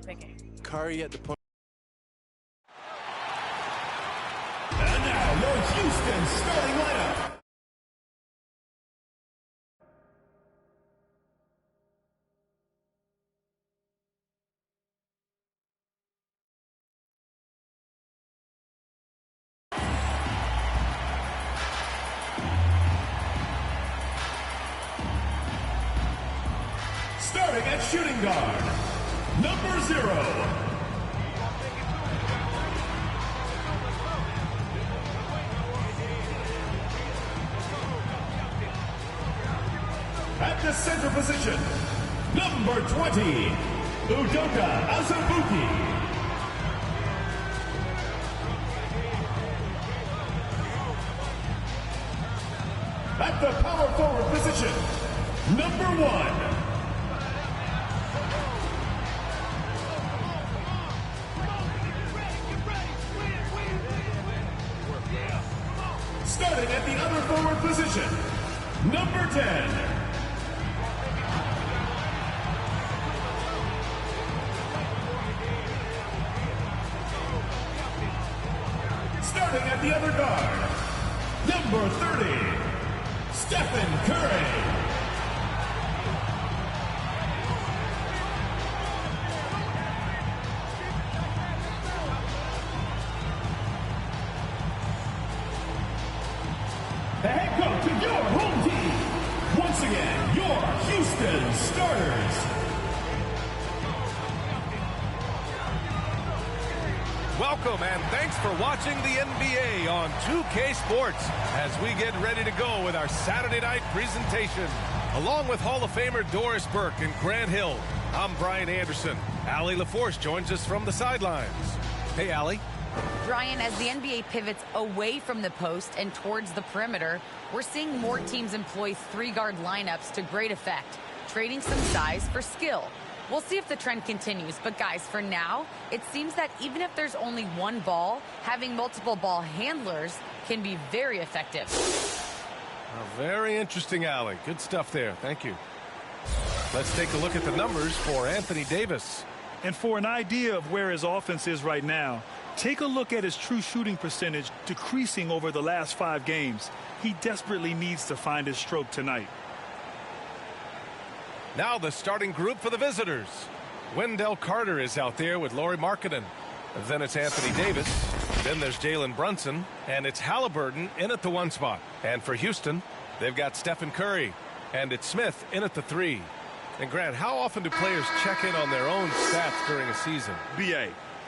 you picking? Curry at the point. And now your Houston starting lineup. Starting at shooting guard, number 0. At the center position, number 20, Udoka Azubuike. At the power forward position, number 1, starting at the other forward position, number 10. Starting at the other guard, number 30, Stephen Curry. The head coach of your home team. Once again, your Houston starters. Welcome and thanks for watching the NBA on 2K Sports as we get ready to go with our Saturday night presentation. Along with Hall of Famer Doris Burke and Grant Hill, I'm Brian Anderson. Allie LaForce joins us from the sidelines. Hey, Allie. Brian, as the NBA pivots away from the post and towards the perimeter, we're seeing more teams employ three-guard lineups to great effect, trading some size for skill. We'll see if the trend continues, but guys, for now, it seems that even if there's only one ball, having multiple ball handlers can be very effective. Very interesting, Allie. Good stuff there. Thank you. Let's take a look at the numbers for Anthony Davis. And for an idea of where his offense is right now, take a look at his true shooting percentage decreasing over the last 5 games. He desperately needs to find his stroke tonight. Now the starting group for the visitors. Wendell Carter is out there with Lauri Markkanen. Then it's Anthony Davis. Then there's Jalen Brunson. And it's Halliburton in at the 1 spot. And for Houston, they've got Stephen Curry. And it's Smith in at the 3. And Grant, how often do players check in on their own stats during a season? BA,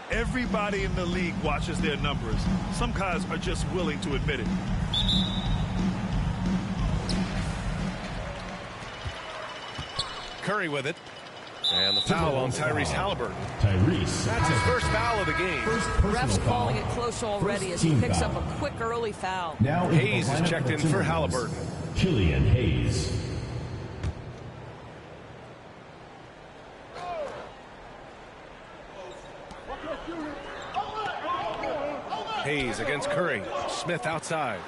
everybody in the league watches their numbers. Some guys are just willing to admit it. Curry with it. And the foul on Tyrese Halliburton. Tyrese. That's his first foul of the game. Refs calling it close already as he picks up a quick early foul. Now Hayes is checked in for Halliburton. Killian Hayes. Hayes against Curry. Smith outside.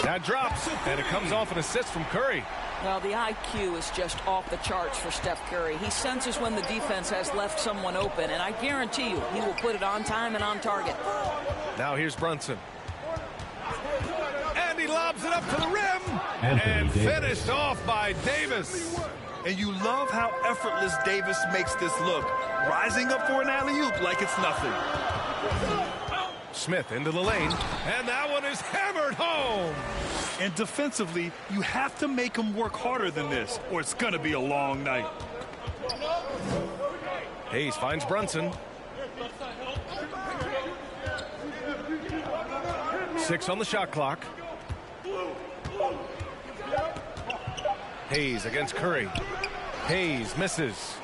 That drops, and it comes off an assist from Curry. Well, the IQ is just off the charts for Steph Curry. He senses when the defense has left someone open, and I guarantee you he will put it on time and on target. Now here's Brunson. And he lobs it up to the rim. And finished off by Davis. And you love how effortless Davis makes this look, rising up for an alley-oop like it's nothing. Smith into the lane, and that one is hammered home. And defensively, you have to make him work harder than this, or it's going to be a long night. Hayes finds Brunson. 6 on the shot clock. Hayes against Curry. Hayes misses.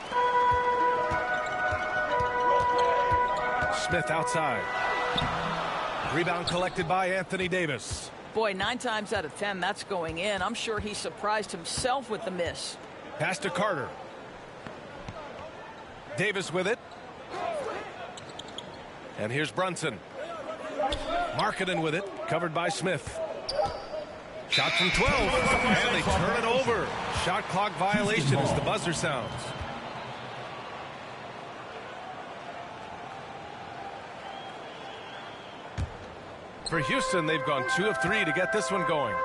Smith outside. Rebound collected by Anthony Davis. Boy, 9 times out of 10, that's going in. I'm sure he surprised himself with the miss. Pass to Carter. Davis with it. And here's Brunson. Markkanen with it. Covered by Smith. Shot from 12. And they turn it over. Shot clock violation as the buzzer sounds. For Houston, they've gone 2 of 3 to get this one going.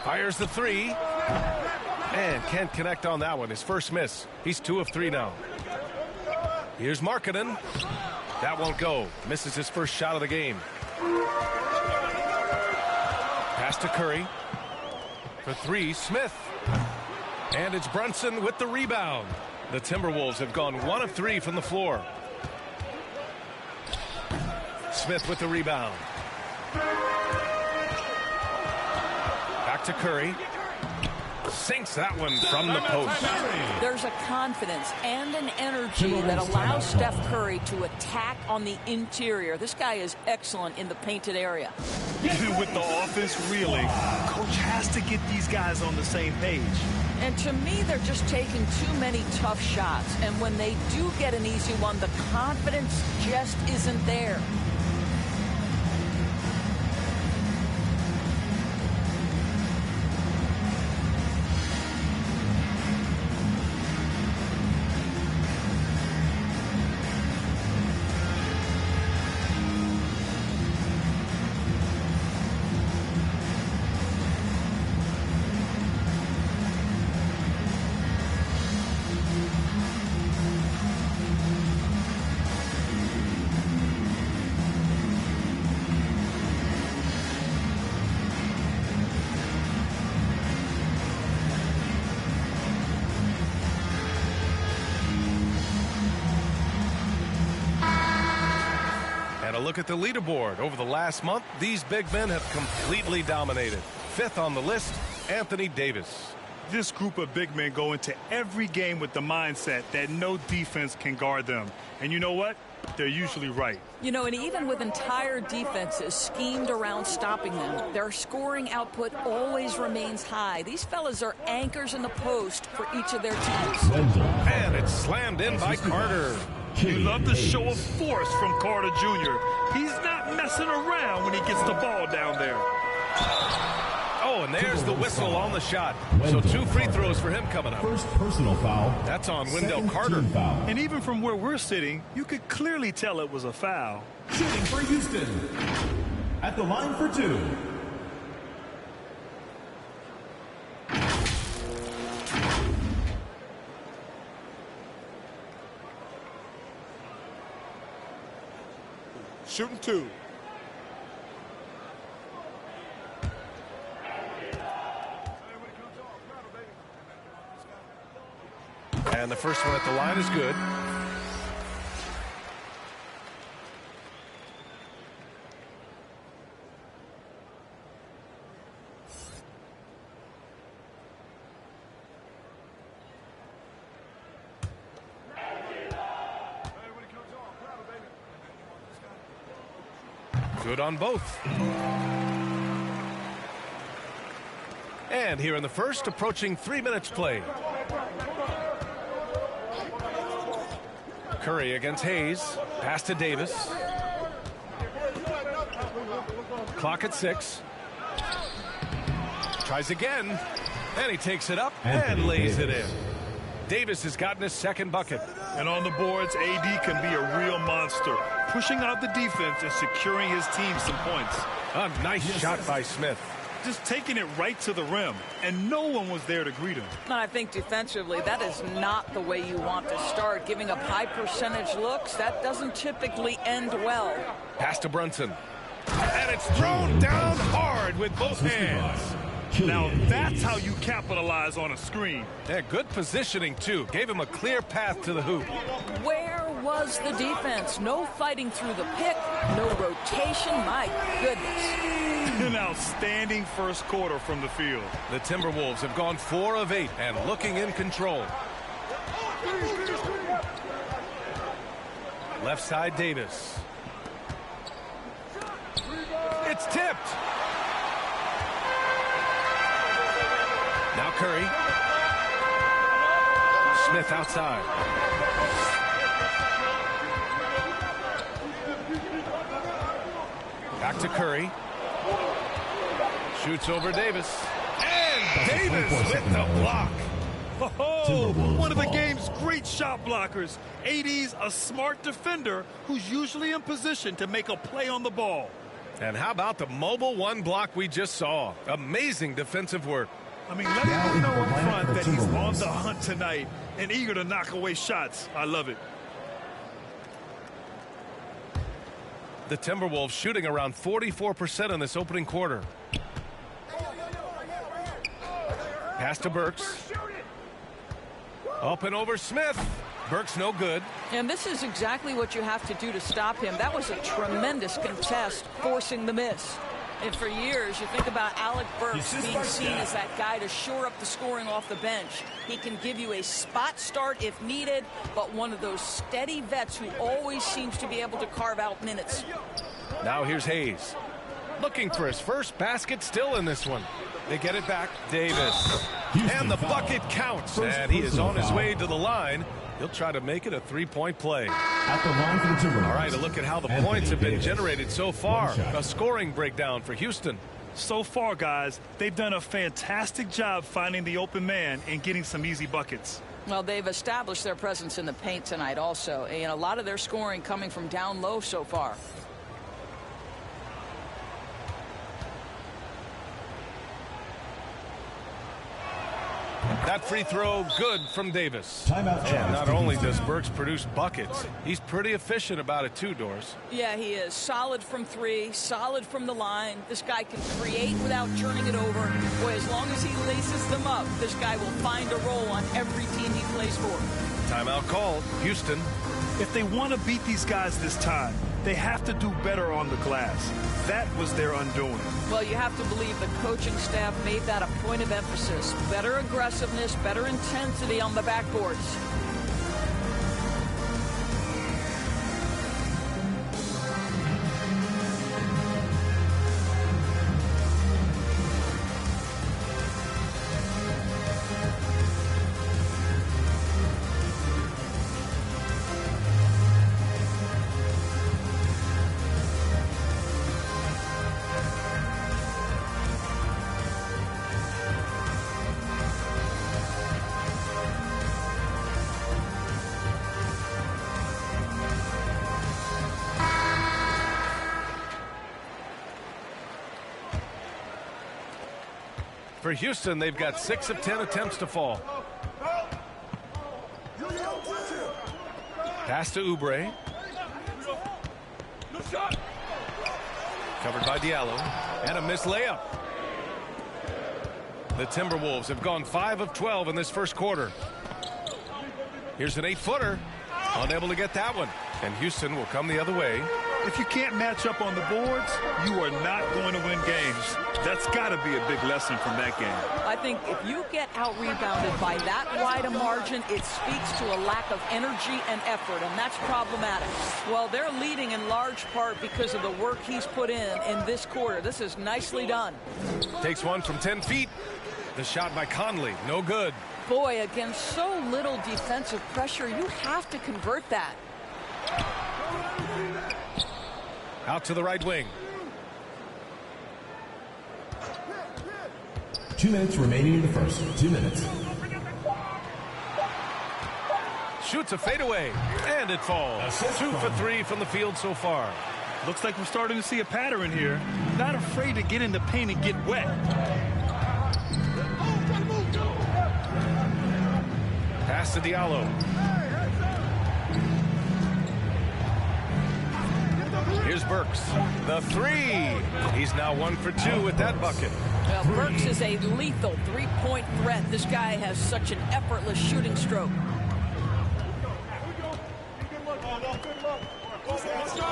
Fires the 3. And can't connect on that one. His first miss. He's 2 of 3 now. Here's Markkanen. That won't go. Misses his first shot of the game. Pass to Curry. For 3, Smith. And it's Brunson with the rebound. The Timberwolves have gone 1 of 3 from the floor. Smith with the rebound. Back to Curry. Sinks that one from the post. There's a confidence and an energy that allows Steph Curry to attack on the interior. This guy is excellent in the painted area. Even with the offense reeling, coach has to get these guys on the same page. And to me, they're just taking too many tough shots. And when they do get an easy one, the confidence just isn't there. Look at the leaderboard. Over the last month, these big men have completely dominated. 5th on the list, Anthony Davis. This group of big men go into every game with the mindset that no defense can guard them. And you know what? They're usually right. You know, and even with entire defenses schemed around stopping them, their scoring output always remains high. These fellas are anchors in the post for each of their teams. And it's slammed in by Carter. You love the show of force from Carter Jr. He's not messing around when he gets the ball down there. Oh, and there's the whistle on the shot. So 2 free throws for him coming up. First personal foul. That's on Wendell Carter. And even from where we're sitting, you could clearly tell it was a foul. Shooting for Houston. At the line for 2. Shooting 2. And the first one at the line is good. Good on both. And here in the first, approaching 3 minutes played. Curry against Hayes. Pass to Davis. Clock at 6. Tries again. And he takes it up and lays it in. Davis has gotten his second bucket. And on the boards, AD can be a real monster, pushing out the defense and securing his team some points. A nice shot by Smith. Just taking it right to the rim, and no one was there to greet him. I think defensively, that is not the way you want to start. Giving up high percentage looks, that doesn't typically end well. Pass to Brunson. And it's thrown down hard with both hands. Now that's how you capitalize on a screen. Yeah, good positioning, too. Gave him a clear path to the hoop. Where was the defense? No fighting through the pick, no rotation. My goodness. An outstanding first quarter from the field. The Timberwolves have gone 4 of 8 and looking in control. Left side, Davis. It's tipped. Now Curry. Smith outside. Back to Curry. Shoots over Davis. And Davis with the block. Oh, one of the game's great great shot blockers. AD's a smart defender who's usually in position to make a play on the ball. And how about the mobile one block we just saw? Amazing defensive work. I mean, let him know up front that he's on the hunt tonight and eager to knock away shots. I love it. The Timberwolves shooting around 44% in this opening quarter. Pass to Burks. Up and over Smith. Burks no good. And this is exactly what you have to do to stop him. That was a tremendous contest, forcing the miss. And for years, you think about Alec Burks being seen as that guy to shore up the scoring off the bench. He can give you a spot start if needed, but one of those steady vets who always seems to be able to carve out minutes. Now here's Hayes. Looking for his first basket, still in this one. They get it back. Davis. And the bucket counts. And he is on his way to the line. He'll try to make it a three-point play. At the line for the Timberwolves. All right, a look at how the points have been generated so far. A scoring breakdown for Houston. So far, guys, they've done a fantastic job finding the open man and getting some easy buckets. Well, they've established their presence in the paint tonight also. And a lot of their scoring coming from down low so far. That free throw good from Davis. Timeout. And not only does Burks produce buckets, he's pretty efficient about it too, Doris. Yeah, he is. Solid from three, solid from the line. This guy can create without turning it over. Boy, as long as he laces them up, this guy will find a role on every team he plays for. Timeout called. Houston. If they want to beat these guys this time, they have to do better on the glass. That was their undoing. Well, you have to believe the coaching staff made that a point of emphasis. Better aggressiveness, better intensity on the backboards. For Houston, they've got 6 of 10 attempts to fall. Pass to Oubre. Covered by Diallo. And a missed layup. The Timberwolves have gone 5 of 12 in this first quarter. Here's an 8-footer. Unable to get that one. And Houston will come the other way. If you can't match up on the boards, you are not going to win games. That's got to be a big lesson from that game. I think if you get out-rebounded by that wide a margin, it speaks to a lack of energy and effort, and that's problematic. Well, they're leading in large part because of the work he's put in this quarter. This is nicely done. Takes one from 10 feet. The shot by Conley, no good. Boy, against so little defensive pressure, you have to convert that. Out to the right wing. 2 minutes remaining in the first. 2 minutes. Shoots a fadeaway, and it falls. 2 for 3 from the field so far. Looks like we're starting to see a pattern here. Not afraid to get in the paint and get wet. Pass to Diallo. Here's Burks. The three. He's now 1 for 2 with that bucket. Well, Burks is a lethal three-point threat. This guy has such an effortless shooting stroke.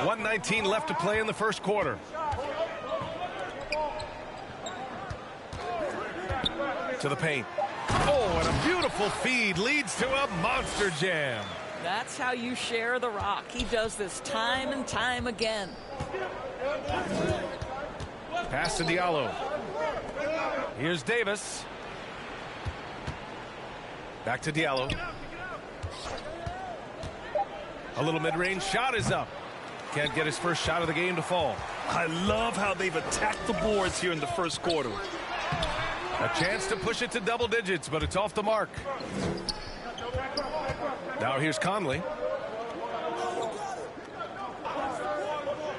1:19 left to play in the first quarter. To the paint. Oh, and a beautiful feed leads to a monster jam. That's how you share the rock. He does this time and time again. Pass to Diallo. Here's Davis. Back to Diallo. A little mid-range shot is up. Can't get his first shot of the game to fall. I love how they've attacked the boards here in the first quarter. A chance to push it to double digits, but it's off the mark. Now here's Conley.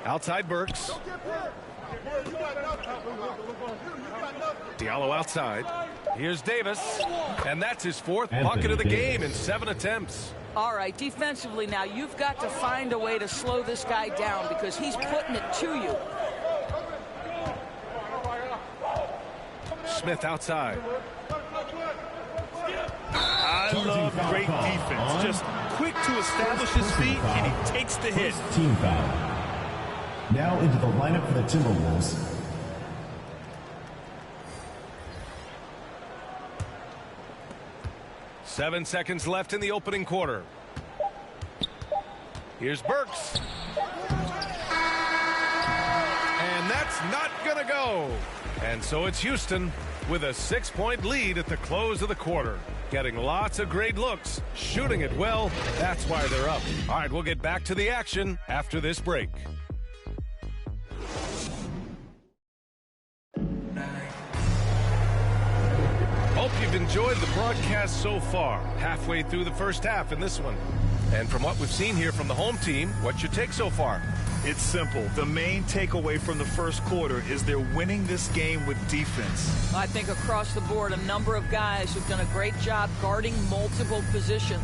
Outside Burks. Diallo outside. Here's Davis. And that's his fourth bucket of the game in 7 attempts. All right, defensively now, you've got to find a way to slow this guy down because he's putting it to you. Smith outside. I love great defense. Just quick to establish his feet, and he takes the hit. Team foul. Now into the lineup for the Timberwolves. Seven seconds left in the opening quarter. Here's Burks. And that's not gonna go. And so it's Houston with a 6-point lead at the close of the quarter. Getting lots of great looks, shooting it well. That's why they're up. All right, we'll get back to the action after this break. Hope you've enjoyed the broadcast so far. Halfway through the first half in this one. And from what we've seen here from the home team, what's your take so far? It's simple. The main takeaway from the first quarter is they're winning this game with defense. I think across the board, a number of guys who've done a great job guarding multiple positions.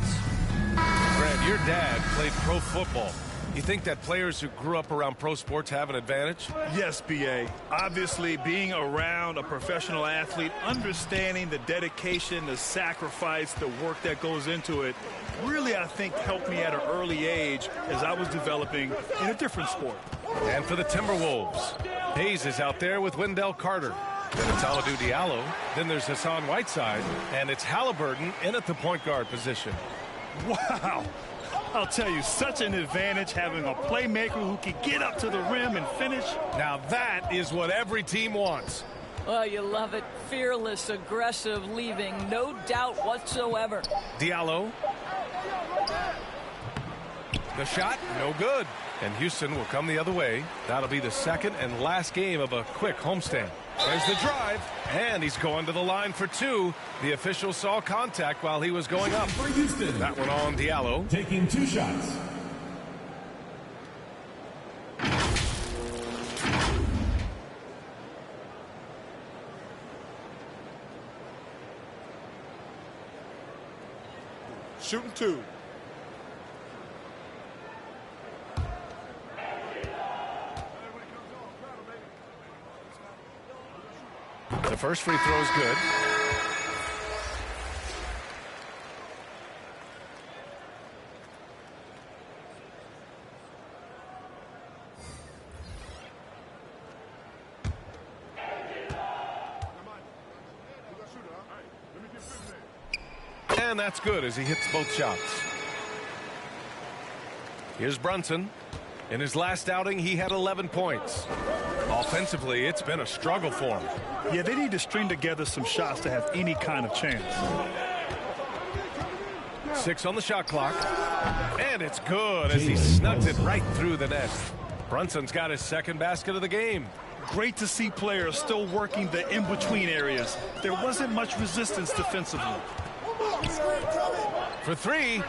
Brad, your dad played pro football. You think that players who grew up around pro sports have an advantage? Yes, BA. Obviously, being around a professional athlete, understanding the dedication, the sacrifice, the work that goes into it, really, I think, helped me at an early age as I was developing in a different sport. And for the Timberwolves, Hayes is out there with Wendell Carter. Then it's Amadou Diallo. Then there's Hassan Whiteside. And it's Halliburton in at the point guard position. Wow. I'll tell you, such an advantage having a playmaker who can get up to the rim and finish. Now that is what every team wants. Oh, you love it. Fearless, aggressive, leaving no doubt whatsoever. Diallo. The shot, no good. And Houston will come the other way. That'll be the second and last game of a quick homestand. There's the drive, and he's going to the line for two. The official saw contact while he was going up. For Houston. That one on Diallo. Taking 2 shots. Shooting 2. The first free throw is good. And that's good as he hits both shots. Here's Brunson. In his last outing, he had 11 points. Offensively, it's been a struggle for him. Yeah, they need to string together some shots to have any kind of chance. 6 on the shot clock. And it's good as he snugged it right through the net. Brunson's got his second basket of the game. Great to see players still working the in-between areas. There wasn't much resistance defensively. For 3.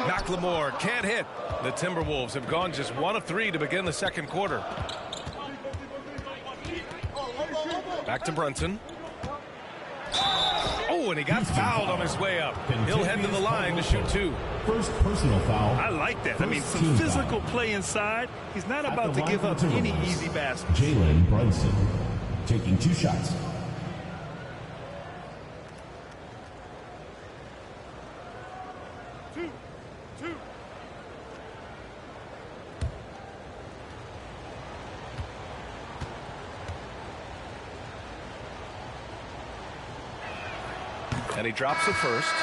McLemore can't hit. The Timberwolves have gone just 1 of 3 to begin the second quarter. Back to Brunson. Oh, and he got fouled on his way up. He'll head to the line to shoot 2. First personal foul. I like that. I mean, some physical play inside. He's not about to give up any easy baskets. Jalen Brunson taking 2 shots. And he drops the first.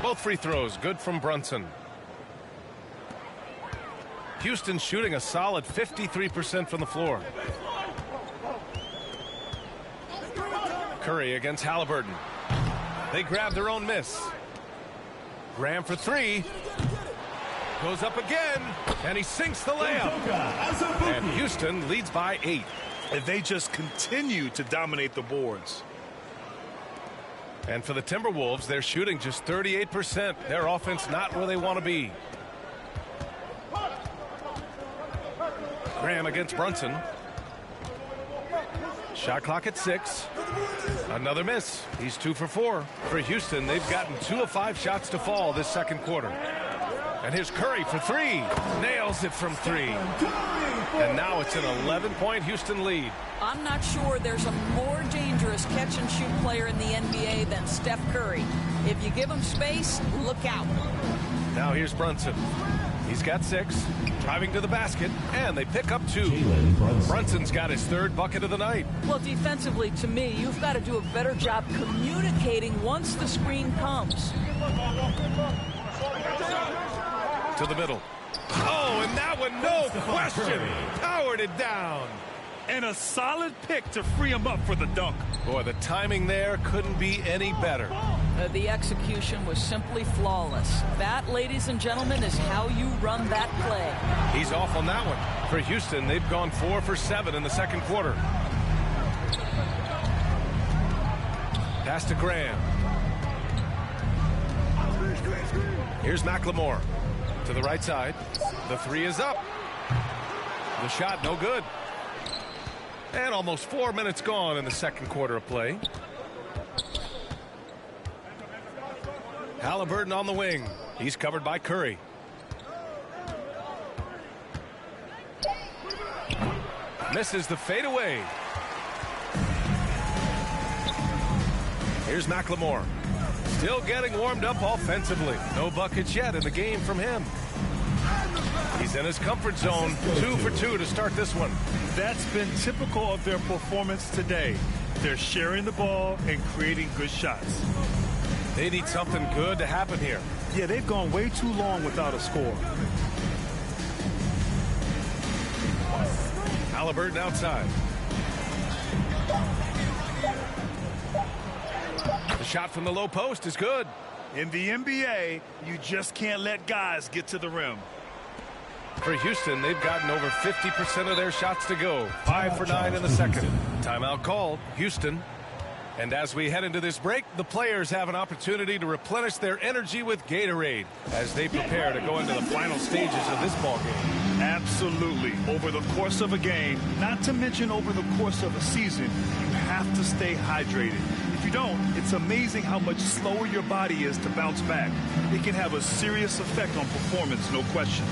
Both free throws good from Brunson. Houston shooting a solid 53% from the floor. Curry against Halliburton. They grab their own miss. Graham for three. Goes up again, and he sinks the layup. And Houston leads by 8. And they just continue to dominate the boards. And for the Timberwolves, they're shooting just 38%. Their offense not where they want to be. Graham against Brunson. Shot clock at 6. Another miss. He's 2 for 4. For Houston, they've gotten 2 of 5 shots to fall this second quarter. And here's Curry for 3. Nails it from 3. And now it's an 11-point Houston lead. I'm not sure there's a more dangerous catch-and-shoot player in the NBA than Steph Curry. If you give him space, look out. Now here's Brunson. He's got 6. Driving to the basket, and they pick up 2. Brunson's got his 3rd bucket of the night. Well, defensively, to me, you've got to do a better job communicating once the screen comes. To the middle. Oh, and that one, no question, powered it down. And a solid pick to free him up for the dunk. Boy, the timing there couldn't be any better. The execution was simply flawless. That, ladies and gentlemen, is how you run that play. He's off on that one. For Houston, they've gone 4 for 7 in the second quarter. Pass to Graham. Here's McLemore. To the right side. The 3 is up. The shot no good. And almost 4 minutes gone in the second quarter of play. Halliburton on the wing. He's covered by Curry. Misses the fadeaway. Here's McLemore. Still getting warmed up offensively. No buckets yet in the game from him. He's in his comfort zone. 2 for 2 to start this one. That's been typical of their performance today. They're sharing the ball and creating good shots. They need something good to happen here. Yeah, they've gone way too long without a score. Halliburton outside. The shot from the low post is good. In the NBA, you just can't let guys get to the rim. For Houston, they've gotten over 50% of their shots to go. 5 for 9 in the second. Timeout called. Houston. And as we head into this break, the players have an opportunity to replenish their energy with Gatorade as they prepare to go into the final stages of this ballgame. Absolutely. Over the course of a game, not to mention over the course of a season, you have to stay hydrated. If you don't, it's amazing how much slower your body is to bounce back. It can have a serious effect on performance, no question.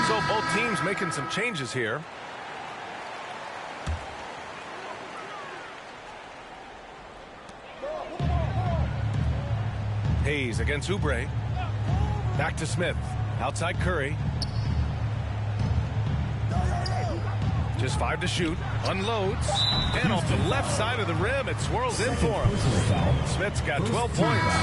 So both teams making some changes here. Hayes against Oubre. Back to Smith. Outside Curry. Just 5 to shoot. Unloads. And off the left side of the rim, it swirls in for him. Smith's got 12 points.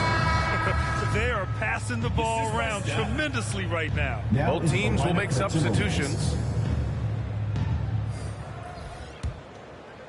They are passing the ball around tremendously right now. Both teams will make substitutions.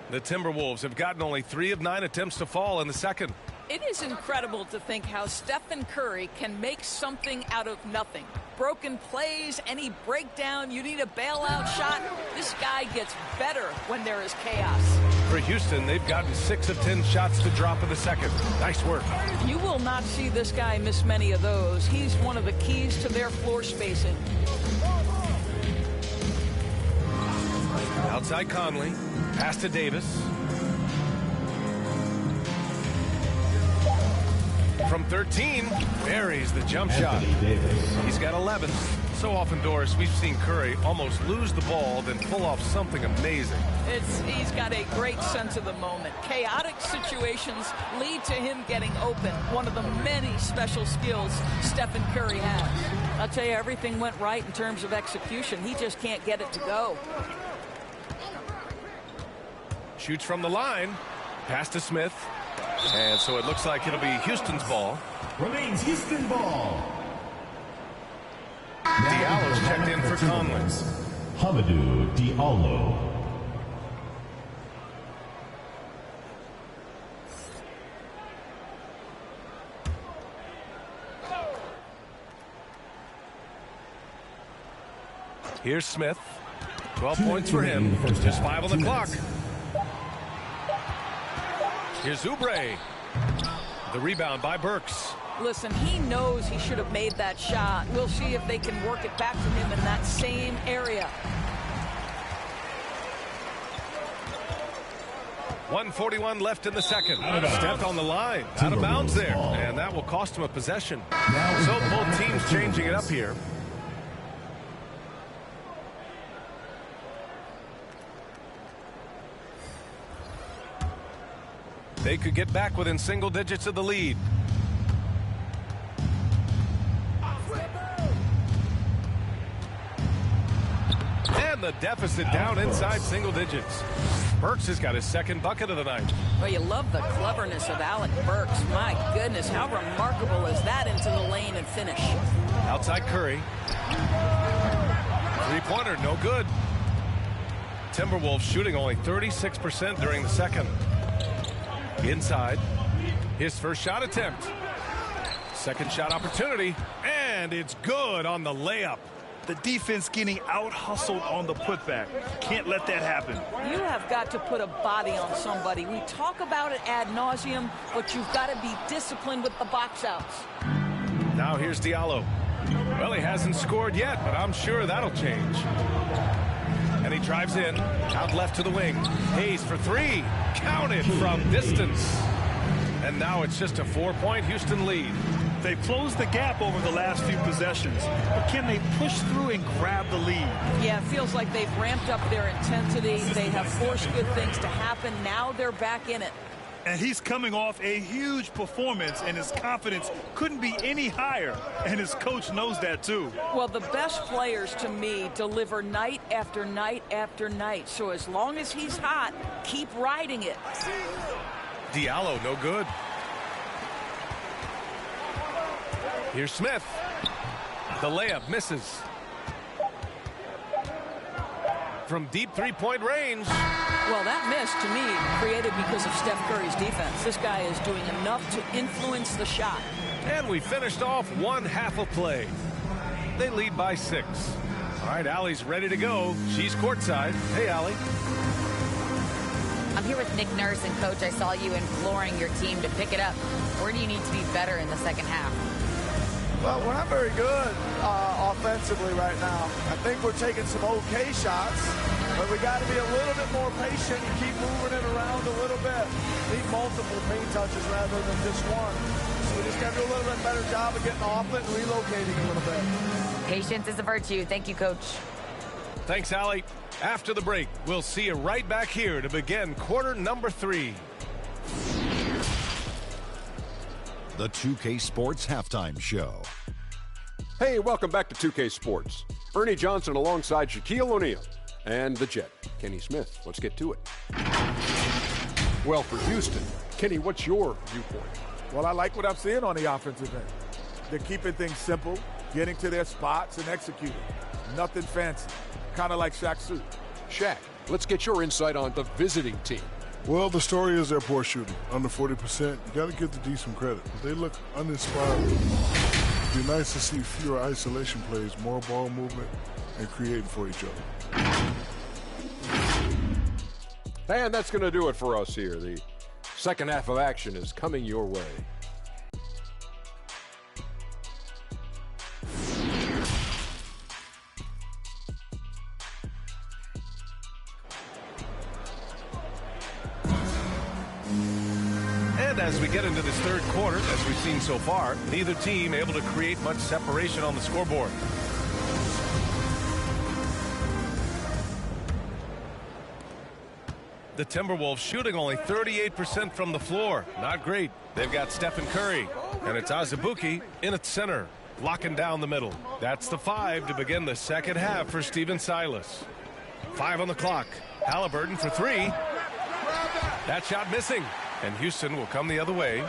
The Timberwolves have gotten only 3 of 9 attempts to fall in the second. It is incredible to think how Stephen Curry can make something out of nothing. Broken plays, any breakdown, you need a bailout shot. This guy gets better when there is chaos. For Houston, they've gotten 6 of 10 shots to drop in the second. Nice work. You will not see this guy miss many of those. He's one of the keys to their floor spacing. Outside Conley. Pass to Davis. From 13, buries the jump shot. He's got 11. So often, Doris, we've seen Curry almost lose the ball, then pull off something amazing. He's got a great sense of the moment. Chaotic situations lead to him getting open. One of the many special skills Stephen Curry has. I'll tell you, everything went right in terms of execution. He just can't get it to go. Shoots from the line. Pass to Smith. And so it looks like it'll be Houston's ball. Remains Houston ball. Diallo's checked in for Conley. Hamidou Diallo. Here's Smith. 12 points for him. Just 5 on the clock. Here's Oubre. The rebound by Burks. Listen, he knows he should have made that shot. We'll see if they can work it back to him in that same area. 1:41 left in the second. Stepped on the line. Out of bounds there. And that will cost him a possession. So both teams changing it up here. They could get back within single digits of the lead. And the deficit down inside single digits. Burks has got his second bucket of the night. Well, you love the cleverness of Alec Burks. My goodness, how remarkable is that into the lane and finish? Outside Curry. Three-pointer, no good. Timberwolves shooting only 36% during the second. Inside. His first shot attempt. Second shot opportunity. And it's good on the layup. The defense getting out-hustled on the putback. Can't let that happen. You have got to put a body on somebody. We talk about it ad nauseum, but you've got to be disciplined with the box outs. Now here's Diallo. Well, he hasn't scored yet, but I'm sure that'll change. And he drives in. Out left to the wing. Hayes for three. Counted from distance. And now it's just a 4-point Houston lead. They've closed the gap over the last few possessions, but can they push through and grab the lead? Yeah, it feels like they've ramped up their intensity. They have forced good things to happen. Now they're back in it. And he's coming off a huge performance, and his confidence couldn't be any higher. And his coach knows that, too. Well, the best players, to me, deliver night after night after night. So as long as he's hot, keep riding it. Diallo, no good. Here's Smith. The layup misses. From deep three-point range. Well, that miss, to me, created because of Steph Curry's defense. This guy is doing enough to influence the shot. And we finished off one half of play. They lead by 6. All right, Allie's ready to go. She's courtside. Hey, Allie. I'm here with Nick Nurse, and Coach, I saw you imploring your team to pick it up. Where do you need to be better in the second half? Well, we're not very good offensively right now. I think we're taking some okay shots, but we got to be a little bit more patient and keep moving it around a little bit. Need multiple paint touches rather than just one. So we just got to do a little bit better job of getting off it and relocating a little bit. Patience is a virtue. Thank you, Coach. Thanks, Allie. After the break, we'll see you right back here to begin quarter number 3. The 2K Sports Halftime Show. Hey, welcome back to 2K Sports. Ernie Johnson alongside Shaquille O'Neal and the Jet, Kenny Smith. Let's get to it. Well, for Houston, Kenny, what's your viewpoint? Well, I like what I'm seeing on the offensive end. They're keeping things simple, getting to their spots and executing. Nothing fancy, kind of like Shaq's suit. Shaq, let's get your insight on the visiting team. Well, the story is their poor shooting, under 40%. You got to give the D some credit. They look uninspired. It'd be nice to see fewer isolation plays, more ball movement, and creating for each other. And that's going to do it for us here. The second half of action is coming your way. And as we get into this third quarter, as we've seen so far, neither team able to create much separation on the scoreboard. The Timberwolves shooting only 38% from the floor. Not great. They've got Stephen Curry, and it's Azubuike in at center, locking down the middle. That's the 5 to begin the second half for Stephen Silas. 5 on the clock. Halliburton for 3. That shot missing, and Houston will come the other way.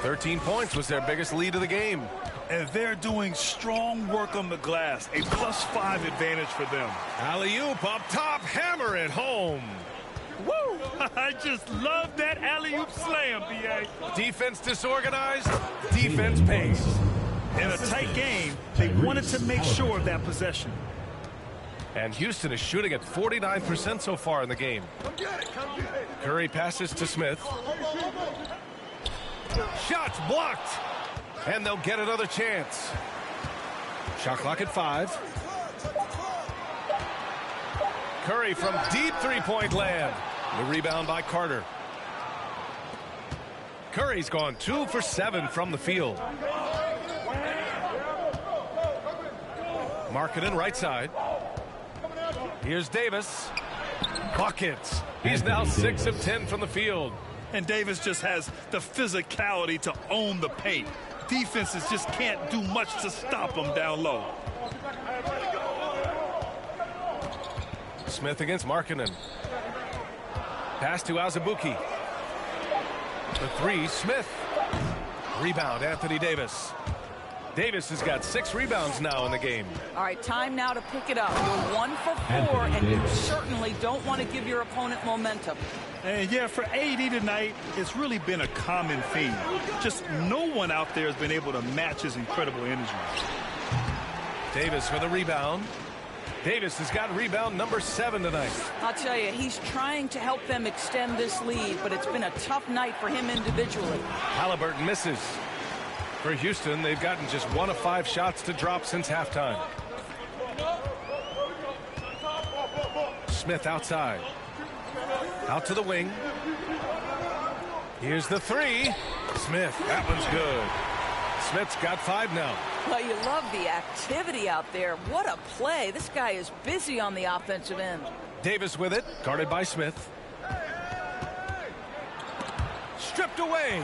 13 points was their biggest lead of the game. And they're doing strong work on the glass. A +5 advantage for them. Alley-oop up top, hammer it home. Woo! I just love that alley-oop slam, B.A. Defense disorganized, defense pays. In a tight game, they wanted to make sure of that possession. And Houston is shooting at 49% so far in the game. Curry passes to Smith. Shots blocked. And they'll get another chance. Shot clock at 5. Curry from deep three-point land. The rebound by Carter. Curry's gone 2 for 7 from the field. Markkanen right side. Here's Davis. Buckets. He's now 6 of 10 from the field. And Davis just has the physicality to own the paint. Defenses just can't do much to stop him down low. Smith against Markkanen. Pass to Azubuike. The 3, Smith. Rebound, Anthony Davis. Davis has got 6 rebounds now in the game. All right, time now to pick it up. You're 1 for 4, and you certainly don't want to give your opponent momentum. And yeah, for AD tonight, it's really been a common theme. Just no one out there has been able to match his incredible energy. Davis for the rebound. Davis has got rebound number 7 tonight. I'll tell you, he's trying to help them extend this lead, but it's been a tough night for him individually. Halliburton misses. For Houston, they've gotten just 1 of 5 shots to drop since halftime. Smith outside. Out to the wing. Here's the 3. Smith, that one's good. Smith's got 5 now. Well, you love the activity out there. What a play. This guy is busy on the offensive end. Davis with it, guarded by Smith. Stripped away.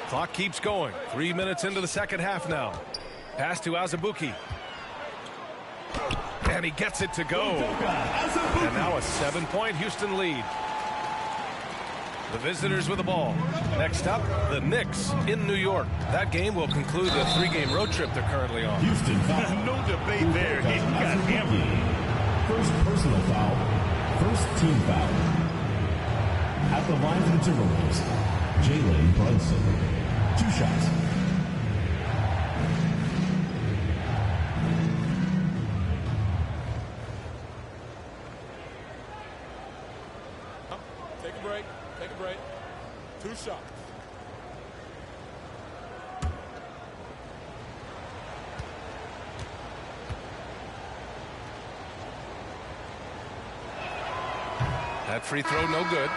Clock keeps going. 3 minutes into the second half now. Pass to Azubuike. And he gets it to go. And now a 7-point Houston lead. The visitors with the ball. Next up, the Knicks in New York. That game will conclude the 3-game road trip they're currently on. Houston foul. No debate there. He got hammered. First personal foul. First team foul. At the line for the Timberwolves, Jalen Brunson. 2 shots. Take a break. Take a break. 2 shots. That free throw no good.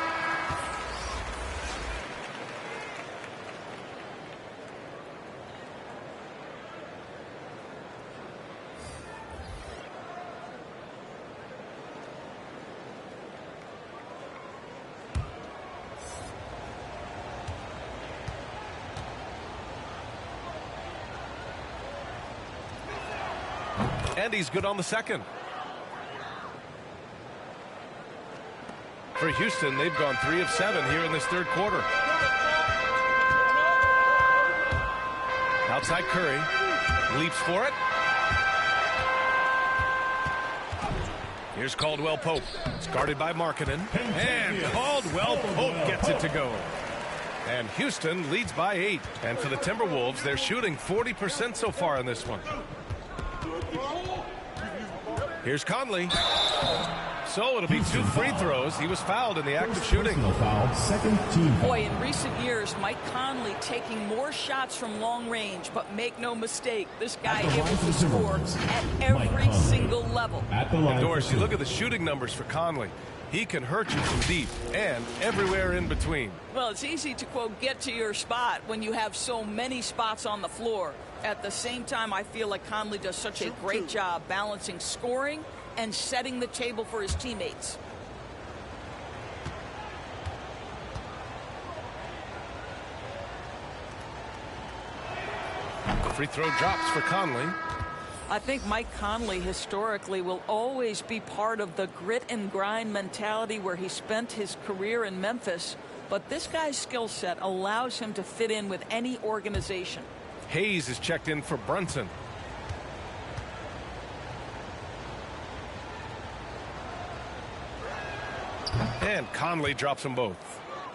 And he's good on the second. For Houston, they've gone 3 of 7 here in this third quarter. Outside Curry. Leaps for it. Here's Caldwell Pope. It's guarded by Markkanen. And Caldwell Pope gets it to go. And Houston leads by 8. And for the Timberwolves, they're shooting 40% so far in this one. Here's Conley. So it'll be 2 free throws. He was fouled in the act of shooting. Foul, second team. Boy, in recent years, Mike Conley taking more shots from long range, but make no mistake, this guy able to score at every single level. At the line. And Doris, you look at the shooting numbers for Conley. He can hurt you from deep and everywhere in between. Well, it's easy to, quote, get to your spot when you have so many spots on the floor. At the same time, I feel like Conley does such a great job balancing scoring and setting the table for his teammates. The free throw drops for Conley. I think Mike Conley historically will always be part of the grit and grind mentality where he spent his career in Memphis. But this guy's skill set allows him to fit in with any organization. Hayes is checked in for Brunson. And Conley drops them both.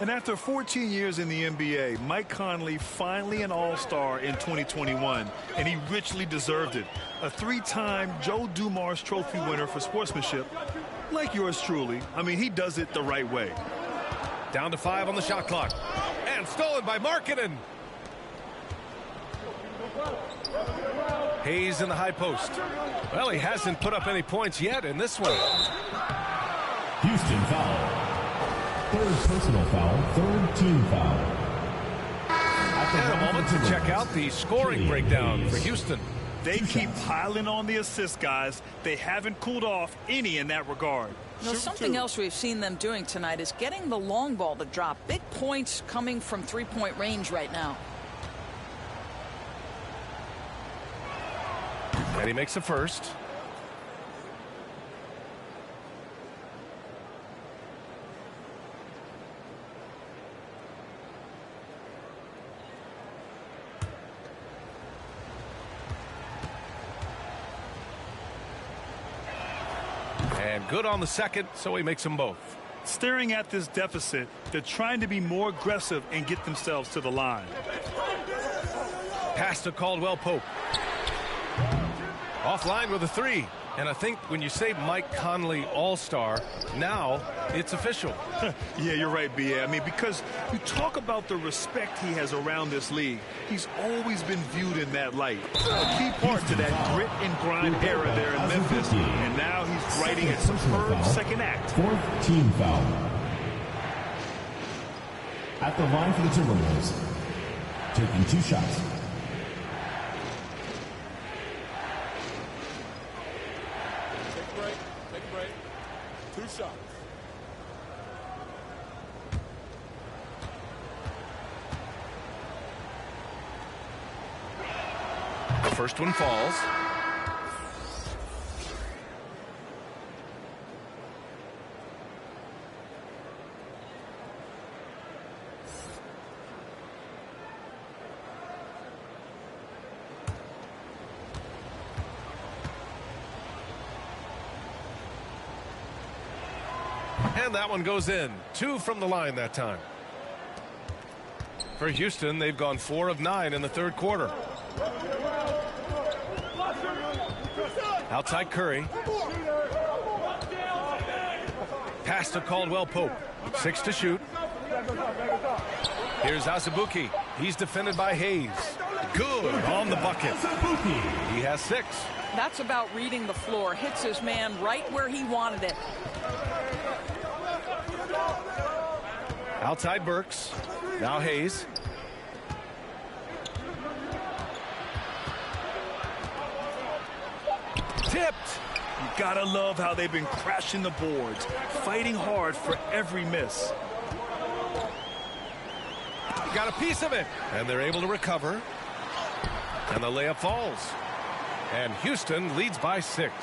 And after 14 years in the NBA, Mike Conley finally an all-star in 2021, and he richly deserved it. A three-time Joe Dumars Trophy winner for sportsmanship, like yours truly. I mean, he does it the right way. Down to 5 on the shot clock. And stolen by Markkanen. Hayes in the high post. Well, he hasn't put up any points yet in this one. Houston foul. Third personal foul, third team foul. And a moment to check out the scoring breakdown for Houston. They keep piling on the assists, guys. They haven't cooled off any in that regard. You know, something else we've seen them doing tonight is getting the long ball to drop. Big points coming from three-point range right now. And he makes a first. And good on the second, so he makes them both. Staring at this deficit, they're trying to be more aggressive and get themselves to the line. Pass to Caldwell Pope. Offline with a three. And I think when you say Mike Conley All-Star, now it's official. Yeah, you're right, BA. I mean, because you talk about the respect he has around this league. He's always been viewed in that light. A key part to that grit and grind era there in Memphis. And now he's writing a superb second act. Fourth team foul. At the line for the Timberwolves. Taking 2 shots. Take a break. 2 shots. The first one falls. And that one goes in. 2 from the line that time. For Houston, they've gone 4 of 9 in the third quarter. Outside Curry. Pass to Caldwell Pope. 6 to shoot. Here's Azubuike. He's defended by Hayes. Good on the bucket. He has 6. That's about reading the floor. Hits his man right where he wanted it. Outside Burks. Now Hayes. Tipped. You gotta love how they've been crashing the boards, fighting hard for every miss. Got a piece of it. And they're able to recover. And the layup falls. And Houston leads by 6.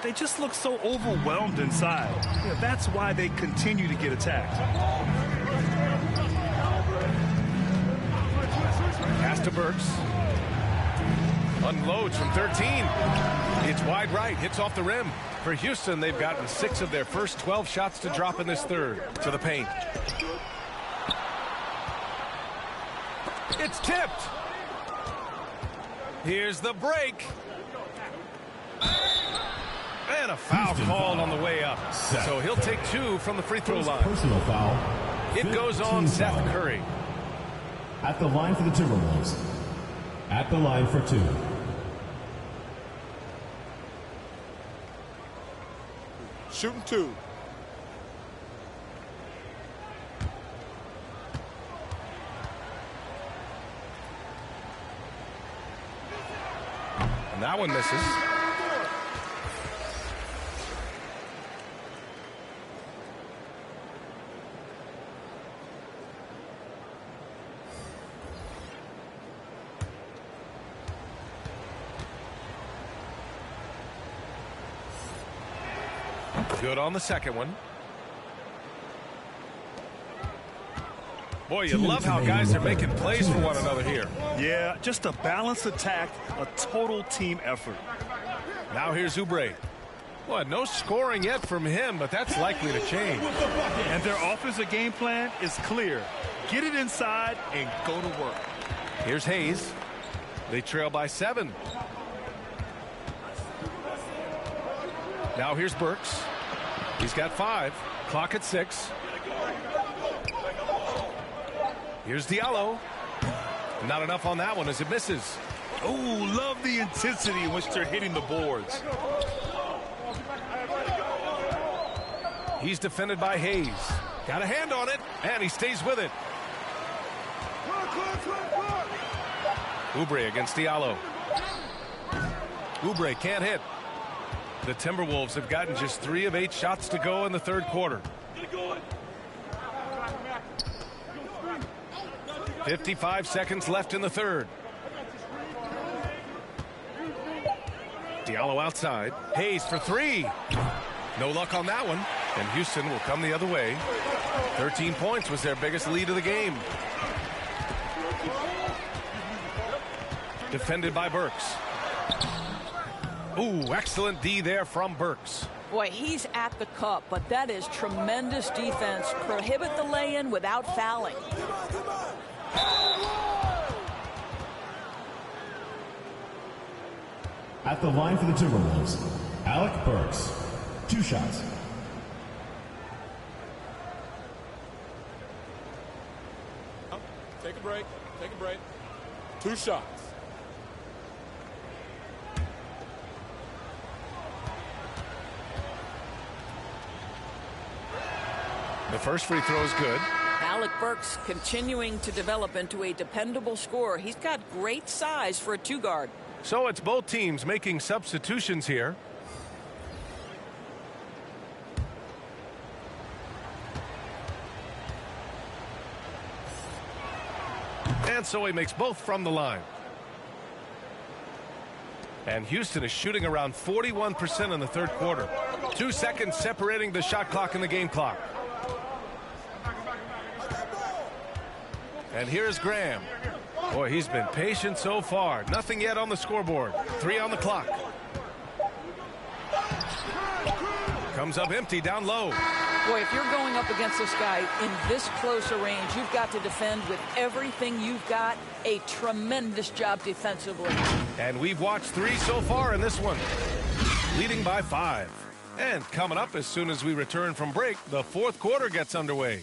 They just look so overwhelmed inside. Yeah, that's why they continue to get attacked. Pass to Burks. Unloads from 13. It's wide right. Hits off the rim. For Houston, they've gotten 6 of their first 12 shots to drop in this third. To the paint. It's tipped. Here's the break. And a foul called on the way up. So he'll take 2 from the free throw line. Personal foul. It goes on Seth foul. Curry. At the line for the Timberwolves. At the line for 2. Shooting 2. And that one misses. Good on the second one. Boy, you love how guys are making plays for one another here. Yeah, just a balanced attack, a total team effort. Now here's Oubre. Boy, no scoring yet from him, but that's likely to change. And their offensive game plan is clear. Get it inside and go to work. Here's Hayes. They trail by 7. Now here's Burks. He's got 5. Clock at 6. Here's Diallo. Not enough on that one as it misses. Oh, love the intensity in which they're hitting the boards. He's defended by Hayes. Got a hand on it, and he stays with it. Oubre against Diallo. Oubre can't hit. The Timberwolves have gotten just 3 of 8 shots to go in the third quarter. 55 seconds left in the third. Diallo outside. Hayes for 3. No luck on that one. And Houston will come the other way. 13 points was their biggest lead of the game. Defended by Burks. Ooh, excellent D there from Burks. Boy, he's at the cup, but that is tremendous defense. Prohibit the lay-in without fouling. At the line for the Timberwolves, Alec Burks. 2 shots. Take a break. Take a break. 2 shots. The first free throw is good. Alec Burks continuing to develop into a dependable scorer. He's got great size for a 2-guard. So it's both teams making substitutions here. And so he makes both from the line. And Houston is shooting around 41% in the third quarter. 2 seconds separating the shot clock and the game clock. And here's Graham. Boy, he's been patient so far. Nothing yet on the scoreboard. 3 on the clock. Comes up empty down low. Boy, if you're going up against this guy in this close a range, you've got to defend with everything you've got. A tremendous job defensively. And we've watched 3 so far in this one. Leading by 5. And coming up as soon as we return from break, the fourth quarter gets underway.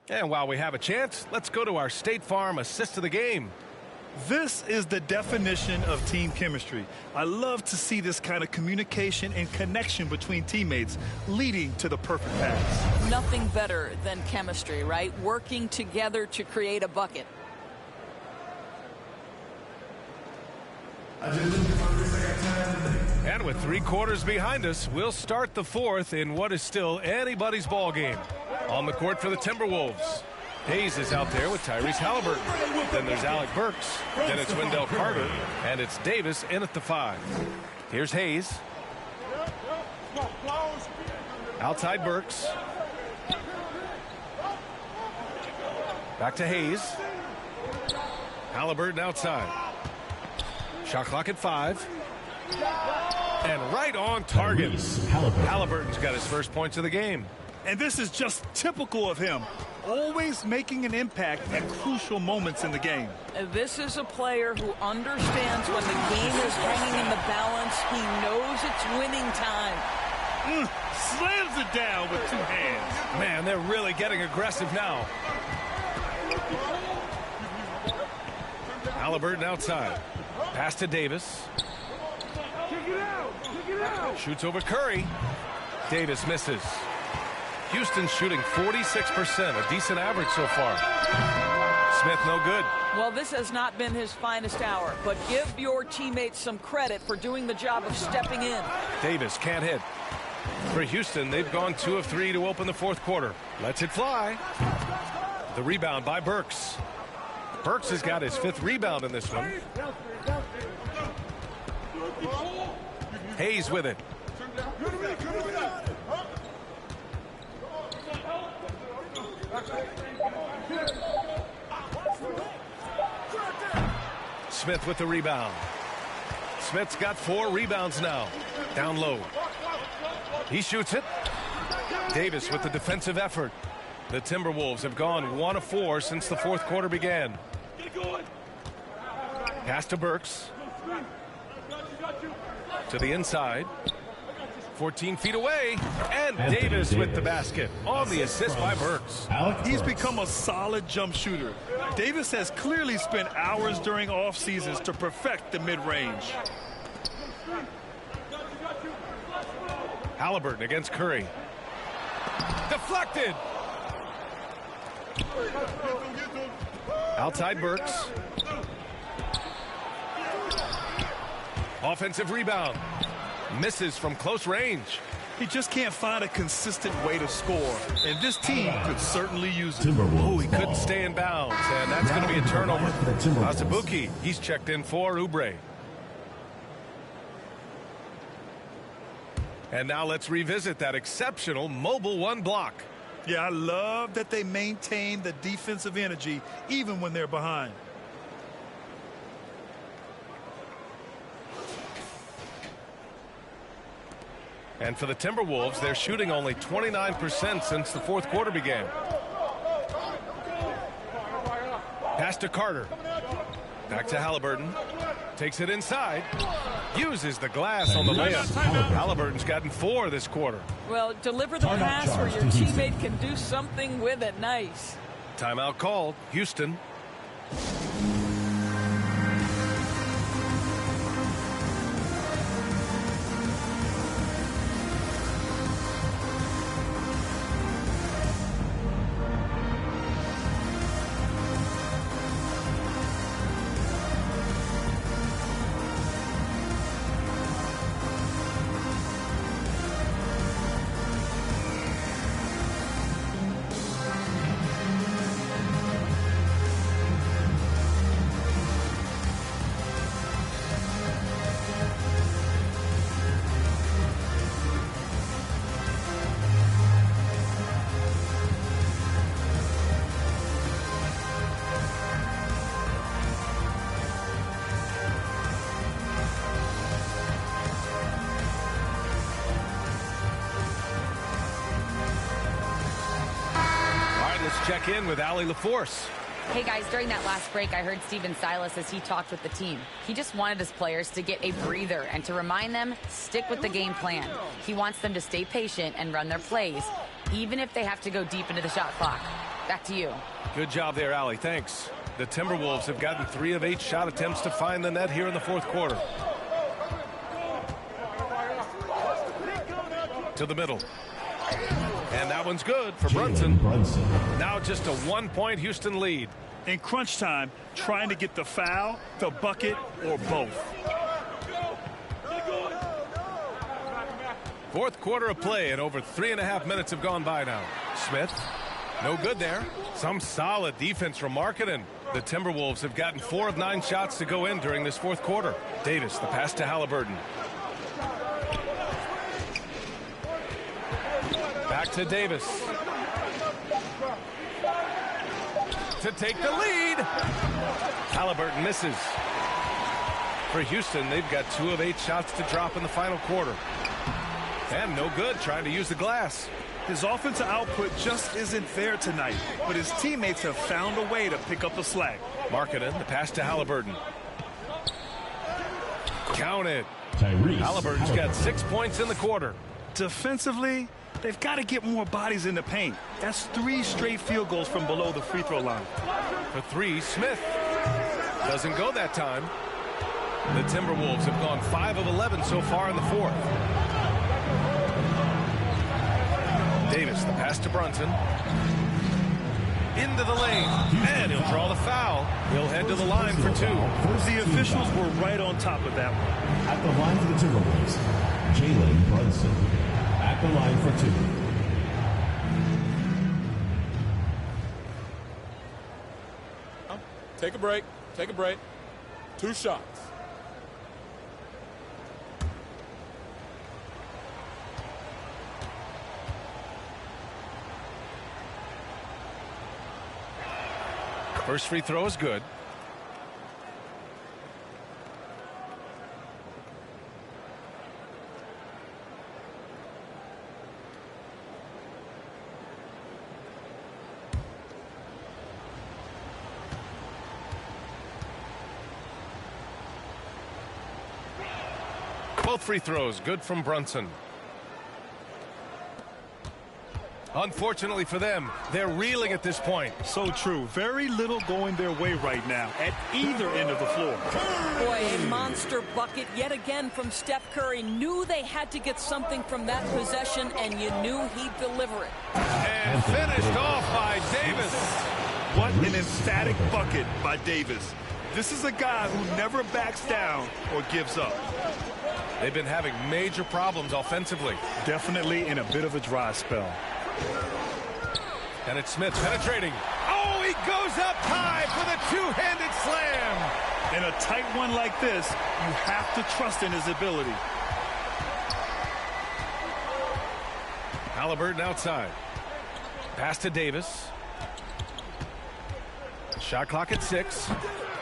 And while we have a chance, let's go to our State Farm assist of the game. This is the definition of team chemistry. I love to see this kind of communication and connection between teammates leading to the perfect pass. Nothing better than chemistry, right? Working together to create a bucket. And with 3 quarters behind us, we'll start the fourth in what is still anybody's ball game. On the court for the Timberwolves, Hayes is out there with Tyrese Halliburton. Then there's Alec Burks. Then it's Wendell Carter. And it's Davis in at the 5. Here's Hayes. Outside Burks. Back to Hayes. Halliburton outside. Shot clock at 5. And right on target. Halliburton's got his first points of the game. And this is just typical of him. Always making an impact at crucial moments in the game. This is a player who understands when the game is hanging in the balance. He knows it's winning time. Slams it down with 2 hands. Man, they're really getting aggressive now. Halliburton outside. Pass to Davis. Shoots over Curry. Davis misses. Houston shooting 46%, a decent average so far. Smith no good. Well, this has not been his finest hour, but give your teammates some credit for doing the job of stepping in. Davis can't hit. For Houston, they've gone 2 of 3 to open the fourth quarter. Lets it fly. The rebound by Burks. Burks has got his 5th rebound in this one. Hayes with it. Smith with the rebound. Smith's got 4 rebounds now. Down low. He shoots it. Davis with the defensive effort. The Timberwolves have gone 1 of 4 since the fourth quarter began. Pass to Burks. To the inside. 14 feet away. And Davis with the basket on the assist by Burks. He's become a solid jump shooter. Davis has clearly spent hours during off seasons to perfect the mid-range. Halliburton against Curry. Deflected. Outside Burks. Offensive rebound. Misses from close range. He just can't find a consistent way to score, and this team could certainly use it. Oh, he couldn't stay in bounds, and that's going to be a turnover. Asabuki, he's checked in for Oubre. And now let's revisit that exceptional mobile 1 block. Yeah, I love that they maintain the defensive energy even when they're behind. And for the Timberwolves, they're shooting only 29% since the fourth quarter began. Pass to Carter. Back to Halliburton. Takes it inside. Uses the glass on the layup. Halliburton's gotten 4 this quarter. Well, deliver the pass where your teammate can do something with it. Nice. Timeout called. Houston. Check in with Allie LaForce. Hey guys, during that last break, I heard Steven Silas as he talked with the team. He just wanted his players to get a breather and to remind them, stick with the game plan. He wants them to stay patient and run their plays, even if they have to go deep into the shot clock. Back to you. Good job there, Allie. Thanks. The Timberwolves have gotten 3 of 8 shot attempts to find the net here in the fourth quarter. To the middle. And that one's good for Brunson. Now just a 1-point Houston lead. In crunch time, trying to get the foul, the bucket, or both. Fourth quarter of play, and over 3.5 minutes have gone by now. Smith, no good there. Some solid defense from Markkanen. The Timberwolves have gotten 4 of 9 shots to go in during this fourth quarter. Davis, the pass to Halliburton. Back to Davis. To take the lead. Halliburton misses. For Houston, they've got 2 of 8 shots to drop in the final quarter. And no good trying to use the glass. His offensive output just isn't there tonight, but his teammates have found a way to pick up the slack. Markkanen, the pass to Halliburton. Counted. Halliburton's got 6 points in the quarter. Defensively, they've got to get more bodies in the paint. That's 3 straight field goals from below the free throw line. For 3, Smith. Doesn't go that time. The Timberwolves have gone 5 of 11 so far in the fourth. Davis, the pass to Brunson. Into the lane, and he'll draw the foul. He'll head to the line for 2. The officials were right on top of that one. At the line for the Timberwolves, Jalen Brunson. At the line for 2. Take a break. Take a break. 2 shots. First free throw is good. Both free throws good from Brunson. Unfortunately for them, they're reeling at this point. So true. Very little going their way right now at either end of the floor. Boy, a monster bucket yet again from Steph Curry. Knew they had to get something from that possession, and you knew he'd deliver it. And finished off by Davis. What an emphatic bucket by Davis. This is a guy who never backs down or gives up. They've been having major problems offensively. Definitely in a bit of a dry spell. And it's Smith penetrating. Oh, he goes up high for the two-handed slam. In a tight one like this, you have to trust in his ability. Halliburton outside. Pass to Davis. Shot clock at 6.